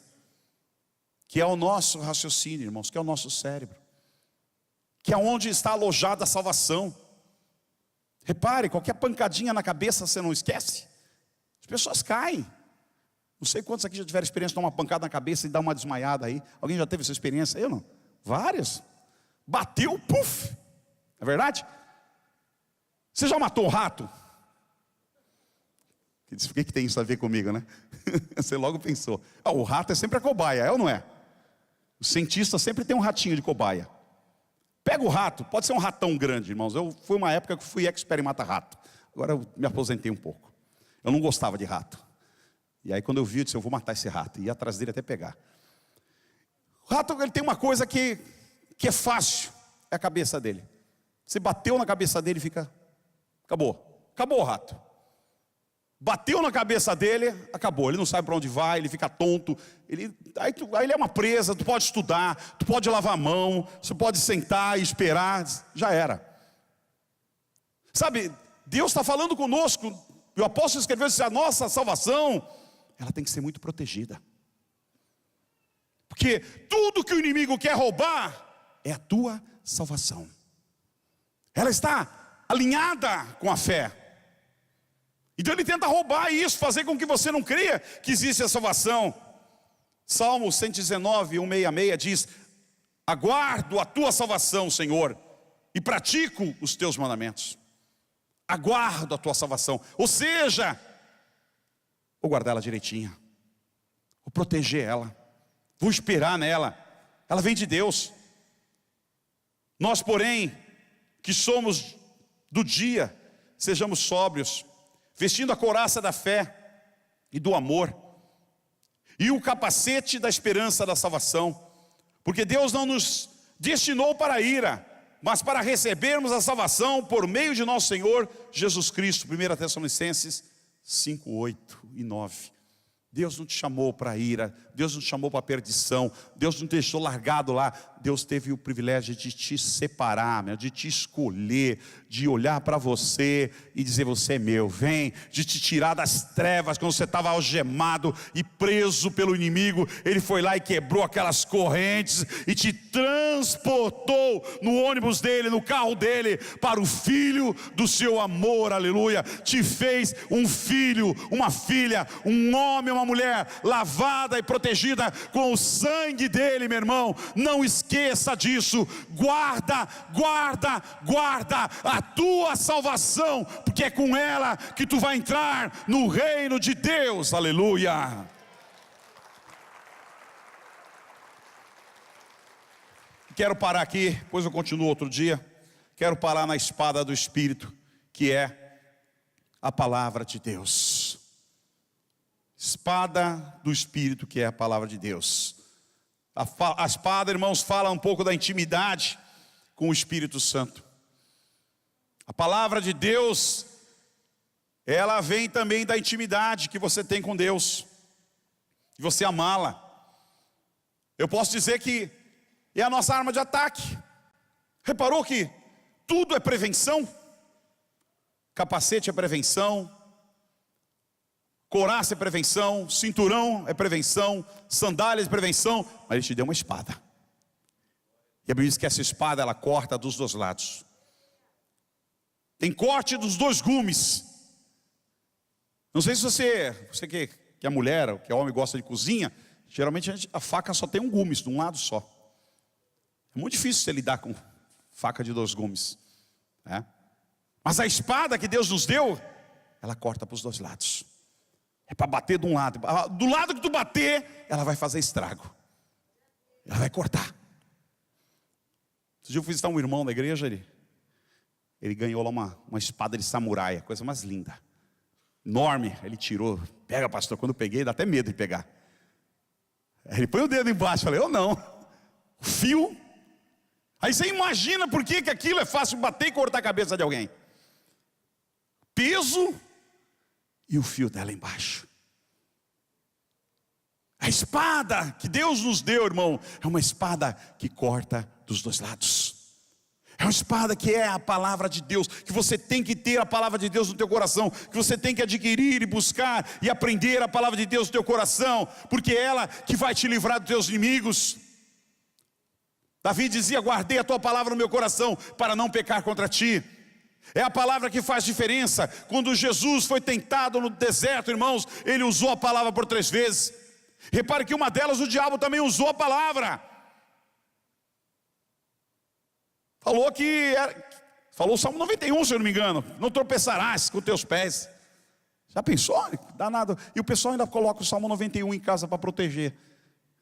que é o nosso raciocínio, irmãos, que é o nosso cérebro, que é onde está alojada a salvação. Repare, qualquer pancadinha na cabeça você não esquece. As pessoas caem. Não sei quantos aqui já tiveram experiência de dar uma pancada na cabeça e dar uma desmaiada aí. Alguém já teve essa experiência? Eu não. Várias. Bateu, puf. É verdade? Você já matou um rato? O que tem isso a ver comigo, né? Você logo pensou. O rato é sempre a cobaia, é ou não é? O cientista sempre tem um ratinho de cobaia. Pega o rato, pode ser um ratão grande, irmãos. Eu fui uma época que fui expert em mata-rato. Agora eu me aposentei um pouco. Eu não gostava de rato. E aí quando eu vi, eu disse, eu vou matar esse rato. E ia atrás dele até pegar. O rato, ele tem uma coisa que é fácil. É a cabeça dele. Você bateu na cabeça dele, fica... Acabou. Acabou o rato. Bateu na cabeça dele, acabou. Ele não sabe para onde vai, ele fica tonto. Aí ele é uma presa, tu pode estudar, tu pode lavar a mão, você pode sentar e esperar, já era. Sabe, Deus está falando conosco. E o apóstolo escreveu que a nossa salvação, ela tem que ser muito protegida. Porque tudo que o inimigo quer roubar, é a tua salvação. Ela está alinhada com a fé. Então ele tenta roubar isso, fazer com que você não creia que existe a salvação. Salmo 119, 166 diz: aguardo a tua salvação, Senhor, e pratico os teus mandamentos. Aguardo a tua salvação. Ou seja, vou guardar ela direitinha, vou proteger ela, vou esperar nela. Ela vem de Deus. Nós, porém, que somos do dia, sejamos sóbrios, vestindo a couraça da fé e do amor, e o capacete da esperança da salvação, porque Deus não nos destinou para a ira, mas para recebermos a salvação por meio de nosso Senhor Jesus Cristo. 1 Tessalonicenses 5, 8 e 9. Deus não te chamou para a ira, Deus não te chamou para a perdição, Deus não te deixou largado lá. Deus teve o privilégio de te separar, de te escolher, de olhar para você e dizer: você é meu, vem. De te tirar das trevas, quando você estava algemado e preso pelo inimigo. Ele foi lá e quebrou aquelas correntes e te transportou no ônibus dele, no carro dele, para o filho do seu amor, aleluia. Te fez um filho, uma filha, um homem, uma mulher, lavada e protegida com o sangue dele, meu irmão. Não esqueça disso. Guarda, guarda, guarda a tua salvação, porque é com ela que tu vai entrar no reino de Deus, aleluia. Quero parar aqui, depois eu continuo outro dia. Quero parar na espada do Espírito, que é a palavra de Deus. Espada do Espírito, que é a palavra de Deus. A espada, irmãos, fala um pouco da intimidade com o Espírito Santo. A palavra de Deus, ela vem também da intimidade que você tem com Deus, de você amá-la. Eu posso dizer que é a nossa arma de ataque. Reparou que tudo é prevenção? Capacete é prevenção, couraça é prevenção, cinturão é prevenção, sandálias é prevenção, mas ele te deu uma espada. E a Bíblia diz que essa espada, ela corta dos dois lados. Tem corte dos dois gumes. Não sei se você que que a mulher, que o homem gosta de cozinha, geralmente a faca só tem um gume, de um lado só. É muito difícil você lidar com faca de 2 gumes, né? Mas a espada que Deus nos deu, ela corta para os 2 lados. É para bater de um lado. Do lado que tu bater, ela vai fazer estrago. Ela vai cortar. Esse dia eu fui visitar um irmão da igreja, ele ganhou lá uma espada de samurai, a coisa mais linda. Enorme, ele tirou. Pega, pastor, quando eu peguei, dá até medo de pegar. Ele põe o dedo embaixo, eu falei, eu não. O fio. Aí você imagina por que aquilo é fácil bater e cortar a cabeça de alguém. Peso e o fio dela embaixo. A espada que Deus nos deu, irmão, é uma espada que corta dos 2 lados. É uma espada que é a palavra de Deus, que você tem que ter a palavra de Deus no teu coração, que você tem que adquirir e buscar e aprender a palavra de Deus no teu coração, porque é ela que vai te livrar dos teus inimigos. Davi dizia, guardei a tua palavra no meu coração para não pecar contra ti. É a palavra que faz diferença. Quando Jesus foi tentado no deserto, irmãos, ele usou a palavra por 3 vezes. Repare que uma delas o diabo também usou a palavra. Falou o Salmo 91, se eu não me engano, não tropeçarás com teus pés. Já pensou? Danado. E o pessoal ainda coloca o Salmo 91 em casa para proteger.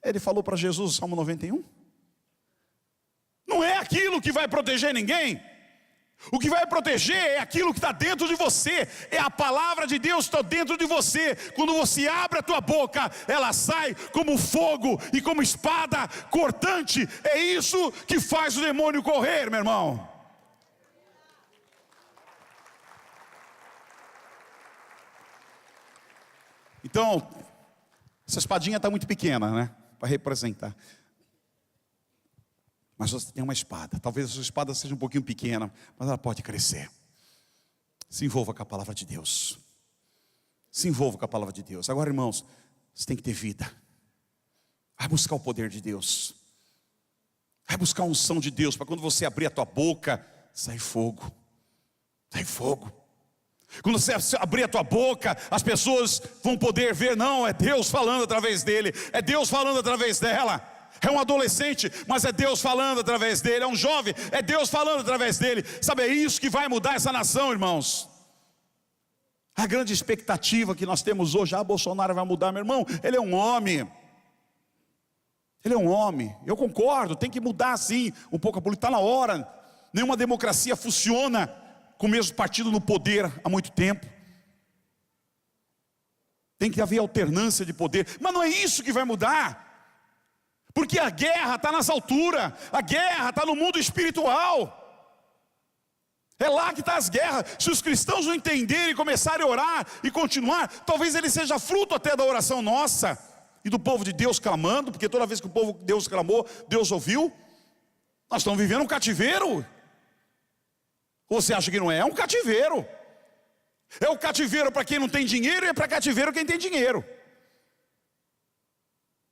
Ele falou para Jesus o Salmo 91? Não é aquilo que vai proteger ninguém. O que vai proteger é aquilo que está dentro de você. É a palavra de Deus que está dentro de você. Quando você abre a tua boca, ela sai como fogo e como espada cortante. É isso que faz o demônio correr, meu irmão. Então, essa espadinha está muito pequena, né? Para representar. Mas você tem uma espada. Talvez a sua espada seja um pouquinho pequena, mas ela pode crescer. Se envolva com a palavra de Deus. Se envolva com a palavra de Deus. Agora, irmãos, você tem que ter vida. Vai buscar o poder de Deus. Vai buscar a unção de Deus, para quando você abrir a tua boca, sai fogo. Sai fogo. Quando você abrir a tua boca, as pessoas vão poder ver, não, é Deus falando através dele, é Deus falando através dela. É um adolescente, mas é Deus falando através dele. É um jovem, é Deus falando através dele. Sabe, é isso que vai mudar essa nação, irmãos. A grande expectativa que nós temos hoje, Bolsonaro vai mudar, meu irmão, ele é um homem. Ele é um homem, eu concordo, tem que mudar sim um pouco a política, está na hora. Nenhuma democracia funciona com o mesmo partido no poder há muito tempo. Tem que haver alternância de poder, mas não é isso que vai mudar. Porque a guerra está nas alturas, a guerra está no mundo espiritual. É lá que está as guerras. Se os cristãos não entenderem e começarem a orar e continuar, talvez ele seja fruto até da oração nossa e do povo de Deus clamando, porque toda vez que o povo de Deus clamou, Deus ouviu. Nós estamos vivendo um cativeiro. Ou você acha que não é? É um cativeiro. É o cativeiro para quem não tem dinheiro e é para cativeiro quem tem dinheiro.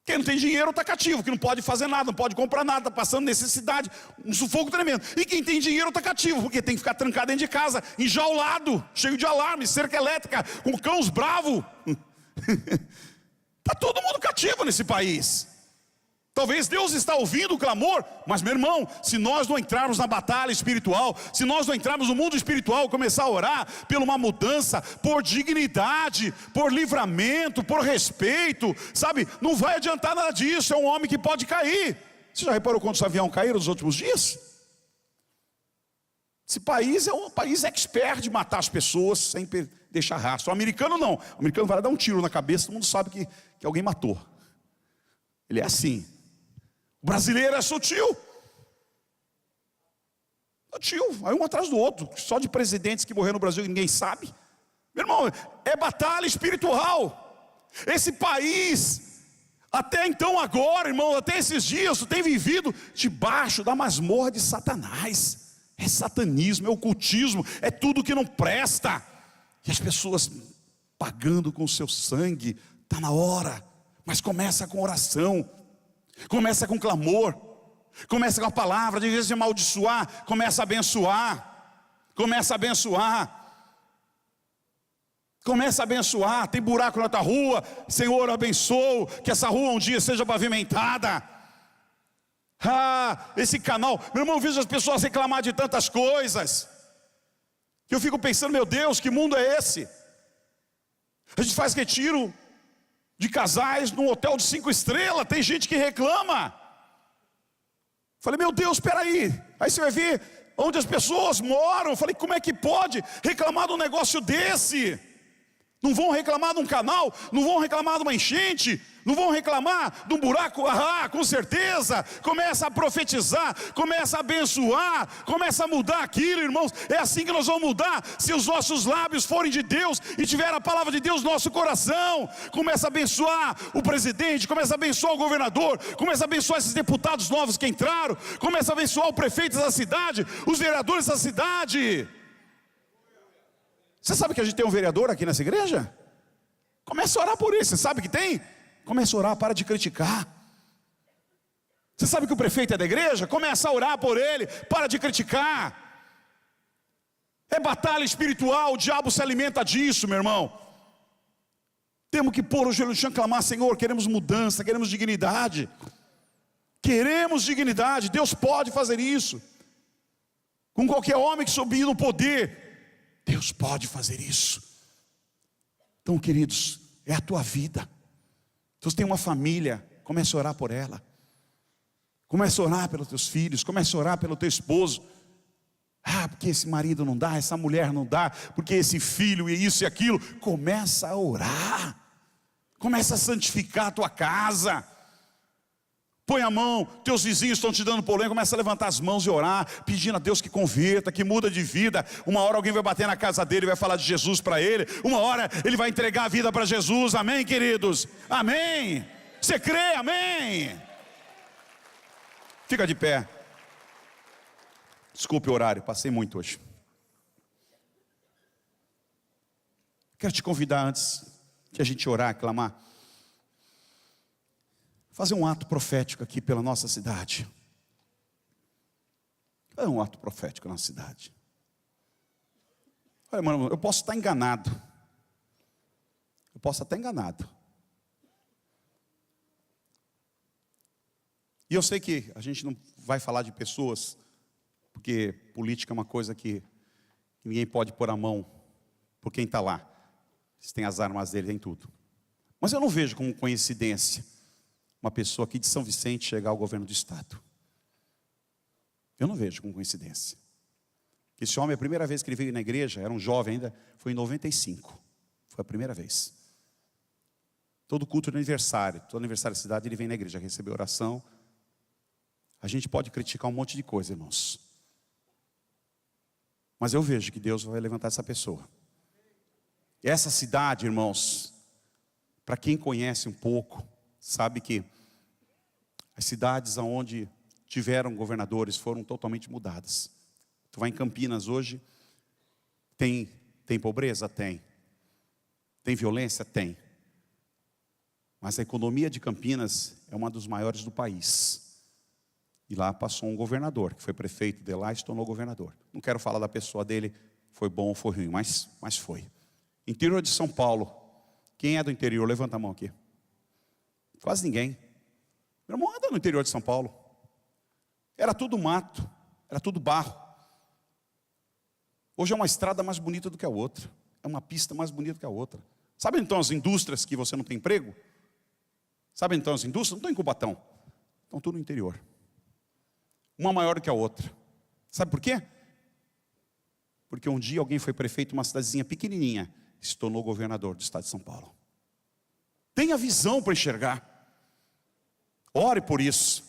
Quem não tem dinheiro está cativo, que não pode fazer nada, não pode comprar nada, está passando necessidade, um sufoco tremendo. E quem tem dinheiro está cativo, porque tem que ficar trancado dentro de casa, enjaulado, cheio de alarme, cerca elétrica, com cães bravos. Está todo mundo cativo nesse país. Talvez Deus está ouvindo o clamor, mas meu irmão, se nós não entrarmos na batalha espiritual, se nós não entrarmos no mundo espiritual, começar a orar por uma mudança, por dignidade, por livramento, por respeito, sabe, não vai adiantar nada disso, é um homem que pode cair. Você já reparou quantos aviões caíram nos últimos dias? Esse país é um país expert de matar as pessoas sem deixar rastro. O americano não, o americano vai dar um tiro na cabeça, todo mundo sabe que alguém matou. Ele é assim. O brasileiro é sutil. Sutil, aí um atrás do outro. Só de presidentes que morreram no Brasil e ninguém sabe. Meu irmão, é batalha espiritual. Esse país, até então agora, irmão, até esses dias, tem vivido debaixo da masmorra de Satanás. É satanismo, é ocultismo, é tudo que não presta. E as pessoas pagando com o seu sangue. Está na hora, mas começa com oração. Começa com clamor, começa com a palavra, de vez de amaldiçoar, começa a abençoar, começa a abençoar. Começa a abençoar. Tem buraco na tua rua, Senhor, abençoa, que essa rua um dia seja pavimentada. Esse canal, meu irmão, eu vejo as pessoas reclamar de tantas coisas, que eu fico pensando, meu Deus, que mundo é esse? A gente faz retiro de casais num hotel de 5 estrelas, tem gente que reclama. Falei, meu Deus, espera aí. Aí você vai ver onde as pessoas moram. Falei, como é que pode reclamar de um negócio desse? Não vão reclamar de um canal, não vão reclamar de uma enchente, não vão reclamar de um buraco. Com certeza. Começa a profetizar, começa a abençoar, começa a mudar aquilo, irmãos. É assim que nós vamos mudar, se os nossos lábios forem de Deus e tiver a palavra de Deus no nosso coração. Começa a abençoar o presidente, começa a abençoar o governador, começa a abençoar esses deputados novos que entraram, começa a abençoar o prefeito da cidade, os vereadores da cidade. Você sabe que a gente tem um vereador aqui nessa igreja? Começa a orar por isso. Você sabe que tem? Começa a orar, para de criticar. Você sabe que o prefeito é da igreja? Começa a orar por ele, para de criticar. É batalha espiritual, o diabo se alimenta disso, meu irmão. Temos que pôr o joelho no chão e clamar, Senhor, queremos mudança, queremos dignidade. Queremos dignidade, Deus pode fazer isso. Com qualquer homem que subir no poder, Deus pode fazer isso. Então, queridos, é a tua vida. Se você tem uma família, comece a orar por ela. Comece a orar pelos teus filhos, comece a orar pelo teu esposo. Porque esse marido não dá, essa mulher não dá, porque esse filho e isso e aquilo. Começa a orar. Começa a santificar a tua casa. Põe a mão, teus vizinhos estão te dando problema, começa a levantar as mãos e orar, pedindo a Deus que converta, que muda de vida. Uma hora alguém vai bater na casa dele, vai falar de Jesus para ele. Uma hora ele vai entregar a vida para Jesus. Amém, queridos? Amém? Você crê? Amém? Fica de pé. Desculpe o horário, passei muito hoje. Quero te convidar, antes de a gente orar, clamar, fazer um ato profético aqui pela nossa cidade. É um ato profético na cidade. Olha, mano, eu posso estar enganado. Eu posso estar enganado. E eu sei que a gente não vai falar de pessoas, porque política é uma coisa que ninguém pode pôr a mão por quem está lá. Eles têm as armas dele, tem tudo. Mas eu não vejo como coincidência uma pessoa aqui de São Vicente chegar ao governo do estado. Eu não vejo como coincidência. Esse homem, a primeira vez que ele veio na igreja, era um jovem ainda, foi em 95. Foi a primeira vez. Todo culto de aniversário, todo aniversário da cidade, ele vem na igreja receber oração. A gente pode criticar um monte de coisa, irmãos. Mas eu vejo que Deus vai levantar essa pessoa. E essa cidade, irmãos, para quem conhece um pouco, sabe que as cidades onde tiveram governadores foram totalmente mudadas. Tu vai em Campinas hoje, tem pobreza? Tem. Tem violência? Tem. Mas a economia de Campinas é uma dos maiores do país. E lá passou um governador, que foi prefeito de lá e se tornou governador. Não quero falar da pessoa dele, foi bom ou foi ruim, mas foi. Interior de São Paulo. Quem é do interior? Levanta a mão aqui. Quase ninguém. Meu irmão, anda no interior de São Paulo. Era tudo mato, era tudo barro. Hoje é uma estrada mais bonita do que a outra. É uma pista mais bonita do que a outra. Sabe então as indústrias que você não tem emprego? Sabe então as indústrias? Não estão em Cubatão. Estão tudo no interior. Uma maior do que a outra. Sabe por quê? Porque um dia alguém foi prefeito de uma cidadezinha pequenininha e se tornou governador do estado de São Paulo. Tenha visão para enxergar. Ore por isso.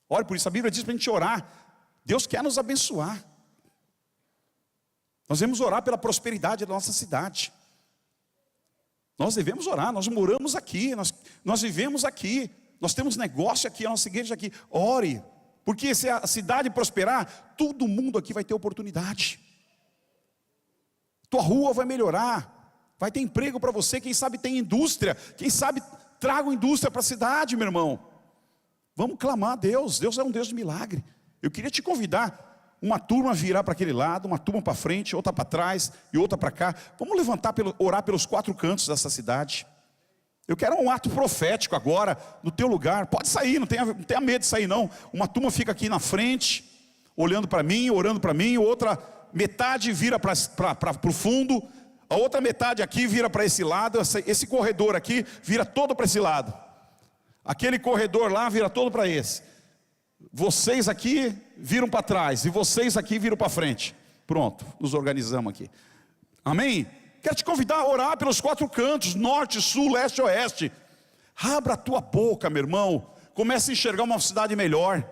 Ore por isso. A Bíblia diz para a gente orar. Deus quer nos abençoar. Nós devemos orar pela prosperidade da nossa cidade. Nós devemos orar. Nós moramos aqui. Nós vivemos aqui. Nós temos negócio aqui. A nossa igreja aqui. Ore. Porque se a cidade prosperar, todo mundo aqui vai ter oportunidade. Tua rua vai melhorar. Vai ter emprego para você. Quem sabe tem indústria. Quem sabe traga indústria para a cidade, meu irmão. Vamos clamar a Deus. Deus é um Deus de milagre. Eu queria te convidar. uma turma virá para aquele lado, uma turma para frente, outra para trás e outra para cá. Vamos levantar, orar pelos 4 cantos dessa cidade. Eu quero um ato profético agora, no teu lugar. Pode sair, não tenha medo de sair não. Uma turma fica aqui na frente, olhando para mim, orando para mim. Outra metade vira para o fundo. A outra metade aqui vira para esse lado. Esse corredor aqui vira todo para esse lado. Aquele corredor lá vira todo para esse. Vocês aqui viram para trás e vocês aqui viram para frente. Pronto, nos organizamos aqui. Amém? Quero te convidar a orar pelos 4 cantos, norte, sul, leste e oeste. Abra a tua boca, meu irmão. Comece a enxergar uma cidade melhor.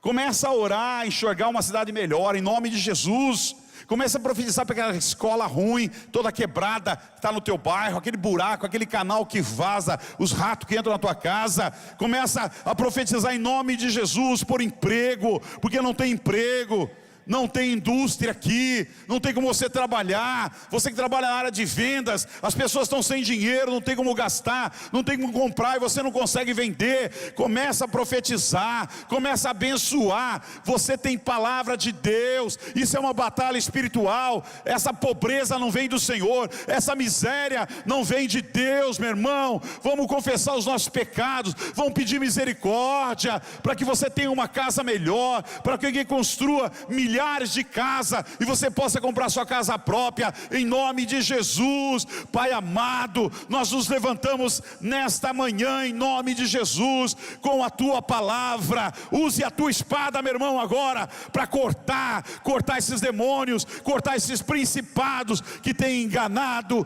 Começa a orar, a enxergar uma cidade melhor, em nome de Jesus. Começa a profetizar para aquela escola ruim, toda quebrada, que está no teu bairro, aquele buraco, aquele canal que vaza, os ratos que entram na tua casa. Começa a profetizar em nome de Jesus por emprego, porque não tem emprego. Não tem indústria aqui, não tem como você trabalhar. Você que trabalha na área de vendas, as pessoas estão sem dinheiro, não tem como gastar, não tem como comprar e você não consegue vender. Começa a profetizar, começa a abençoar. Você tem palavra de Deus, isso é uma batalha espiritual. Essa pobreza não vem do Senhor, essa miséria não vem de Deus, meu irmão. Vamos confessar os nossos pecados, vamos pedir misericórdia, para que você tenha uma casa melhor, para que alguém construa milhares de casa e você possa comprar sua casa própria, em nome de Jesus. Pai amado, nós nos levantamos nesta manhã em nome de Jesus, com a tua palavra. Use a tua espada, meu irmão, agora para cortar esses demônios, cortar esses principados que têm enganado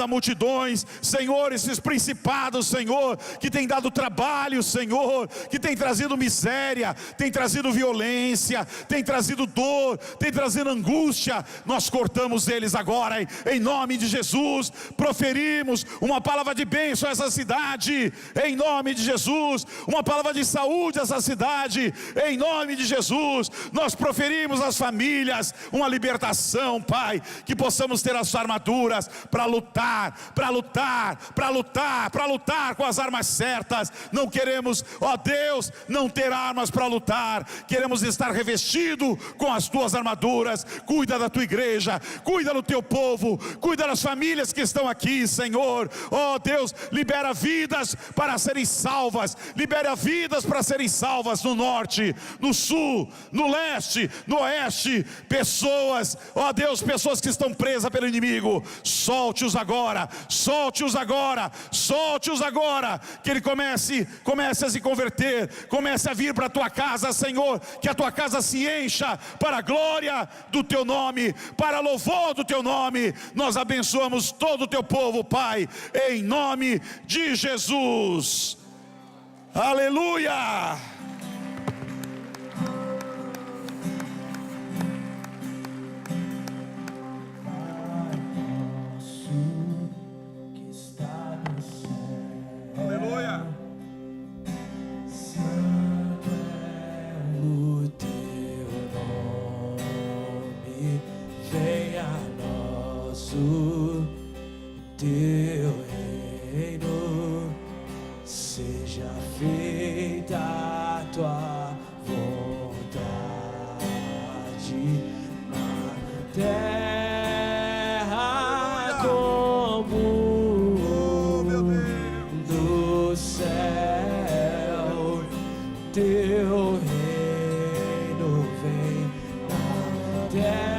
a multidões. Senhor, esses principados, Senhor, que têm dado trabalho, Senhor, que têm trazido miséria, têm trazido violência, tem trazido dor, tem trazido angústia. Nós cortamos eles agora em nome de Jesus. Proferimos uma palavra de bênção a essa cidade, em nome de Jesus. Uma palavra de saúde a essa cidade, em nome de Jesus. Nós proferimos às famílias uma libertação, Pai, que possamos ter as armaduras para lutar com as armas certas. Não queremos, ó Deus, não ter armas para lutar, queremos estar revestido com as tuas armaduras. Cuida da tua igreja, cuida do teu povo, cuida das famílias que estão aqui, Senhor. Oh Deus, libera vidas para serem salvas, libera vidas para serem salvas no norte, no sul, no leste, no oeste. Pessoas, ó Deus, pessoas que estão presas pelo inimigo, solte-os agora, solte-os agora, solte-os agora, que ele comece a se converter, comece a vir para a tua casa, Senhor, que a tua casa se encha para a glória do teu nome, para louvor do teu nome. Nós abençoamos todo o teu povo, Pai, em nome de Jesus. Aleluia. Aleluia. Teu reino, seja feita a tua vontade na terra como no céu. Teu reino vem na terra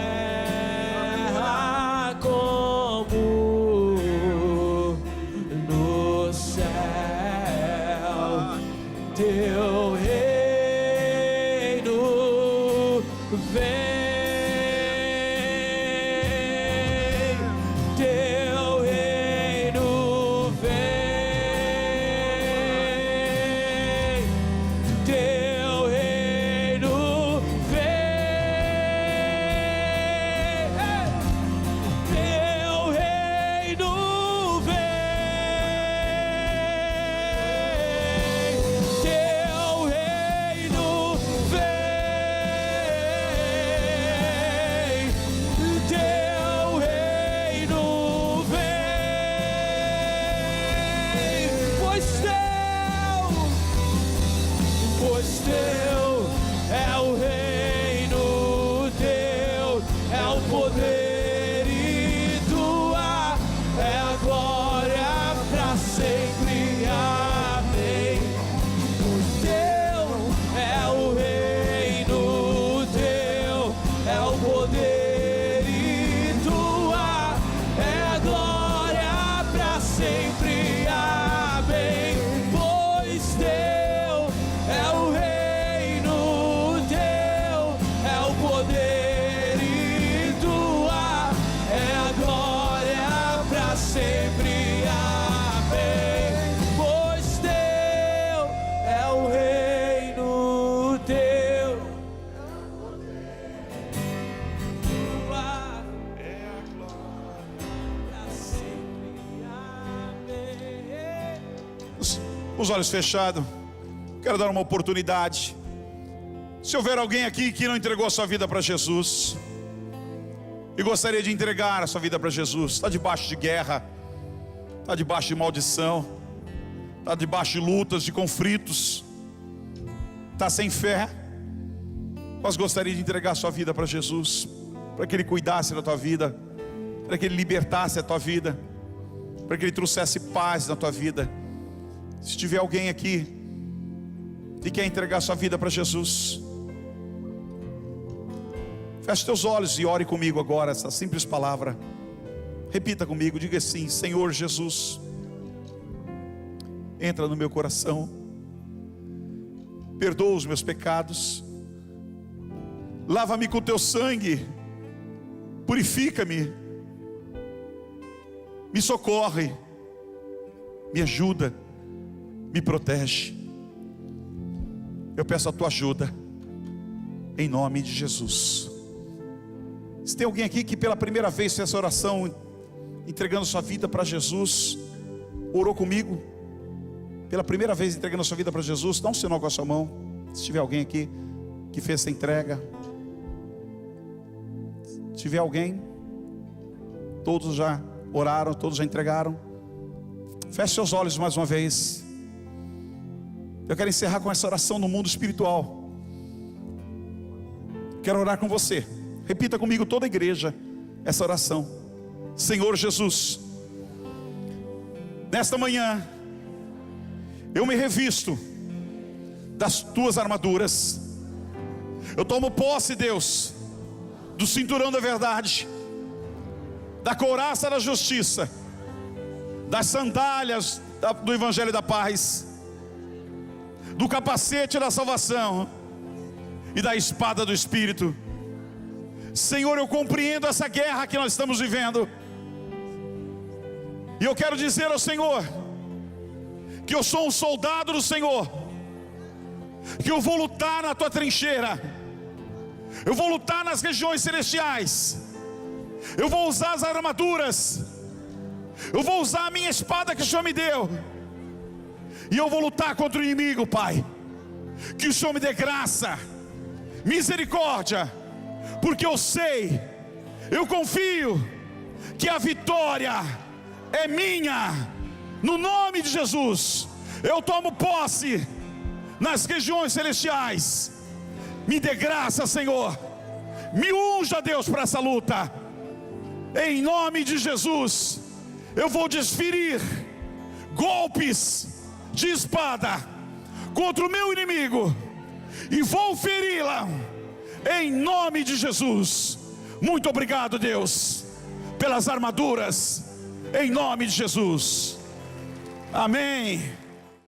poder e tua é a glória para sempre. Amém. O teu é o reino, o teu é o poder e tua é a glória para sempre. Amém. Pois teu é o reino, teu é o poder e tua é a glória para sempre. Amém. Pois teu é o reino, teu tua é a glória para sempre. Amém. Os olhos fechados. Quero dar uma oportunidade. Se houver alguém aqui que não entregou a sua vida para Jesus e gostaria de entregar a sua vida para Jesus, está debaixo de guerra, está debaixo de maldição, está debaixo de lutas, de conflitos, está sem fé, mas gostaria de entregar a sua vida para Jesus, para que Ele cuidasse da tua vida, para que Ele libertasse a tua vida, para que Ele trouxesse paz na tua vida. Se tiver alguém aqui que quer entregar sua vida para Jesus, feche teus olhos e ore comigo agora essa simples palavra. Repita comigo, diga assim: Senhor Jesus, entra no meu coração, perdoa os meus pecados, lava-me com teu sangue, purifica-me, me socorre, me ajuda, me protege. Eu peço a tua ajuda, em nome de Jesus. Se tem alguém aqui que pela primeira vez fez essa oração, entregando sua vida para Jesus, orou comigo, pela primeira vez entregando sua vida para Jesus, dá um sinal com a sua mão. Se tiver alguém aqui que fez essa entrega, se tiver alguém, todos já oraram, todos já entregaram. Feche seus olhos mais uma vez. Eu quero encerrar com essa oração no mundo espiritual. Quero orar com você. Repita comigo, toda a igreja, essa oração. Senhor Jesus, nesta manhã eu me revisto das tuas armaduras. Eu tomo posse, Deus, do cinturão da verdade, da couraça da justiça, das sandálias do evangelho da paz, do capacete da salvação e da espada do Espírito. Senhor, eu compreendo essa guerra que nós estamos vivendo, e eu quero dizer ao Senhor que eu sou um soldado do Senhor, que eu vou lutar na tua trincheira, eu vou lutar nas regiões celestiais, eu vou usar as armaduras, eu vou usar a minha espada que o Senhor me deu, e eu vou lutar contra o inimigo, Pai. Que o Senhor me dê graça, misericórdia, porque eu sei, eu confio que a vitória é minha. No nome de Jesus, eu tomo posse nas regiões celestiais. Me dê graça, Senhor, me unja, Deus, para essa luta. Em nome de Jesus, eu vou desferir golpes de espada contra o meu inimigo e vou feri-la em nome de Jesus. Muito obrigado, Deus, pelas armaduras, em nome de Jesus. Amém.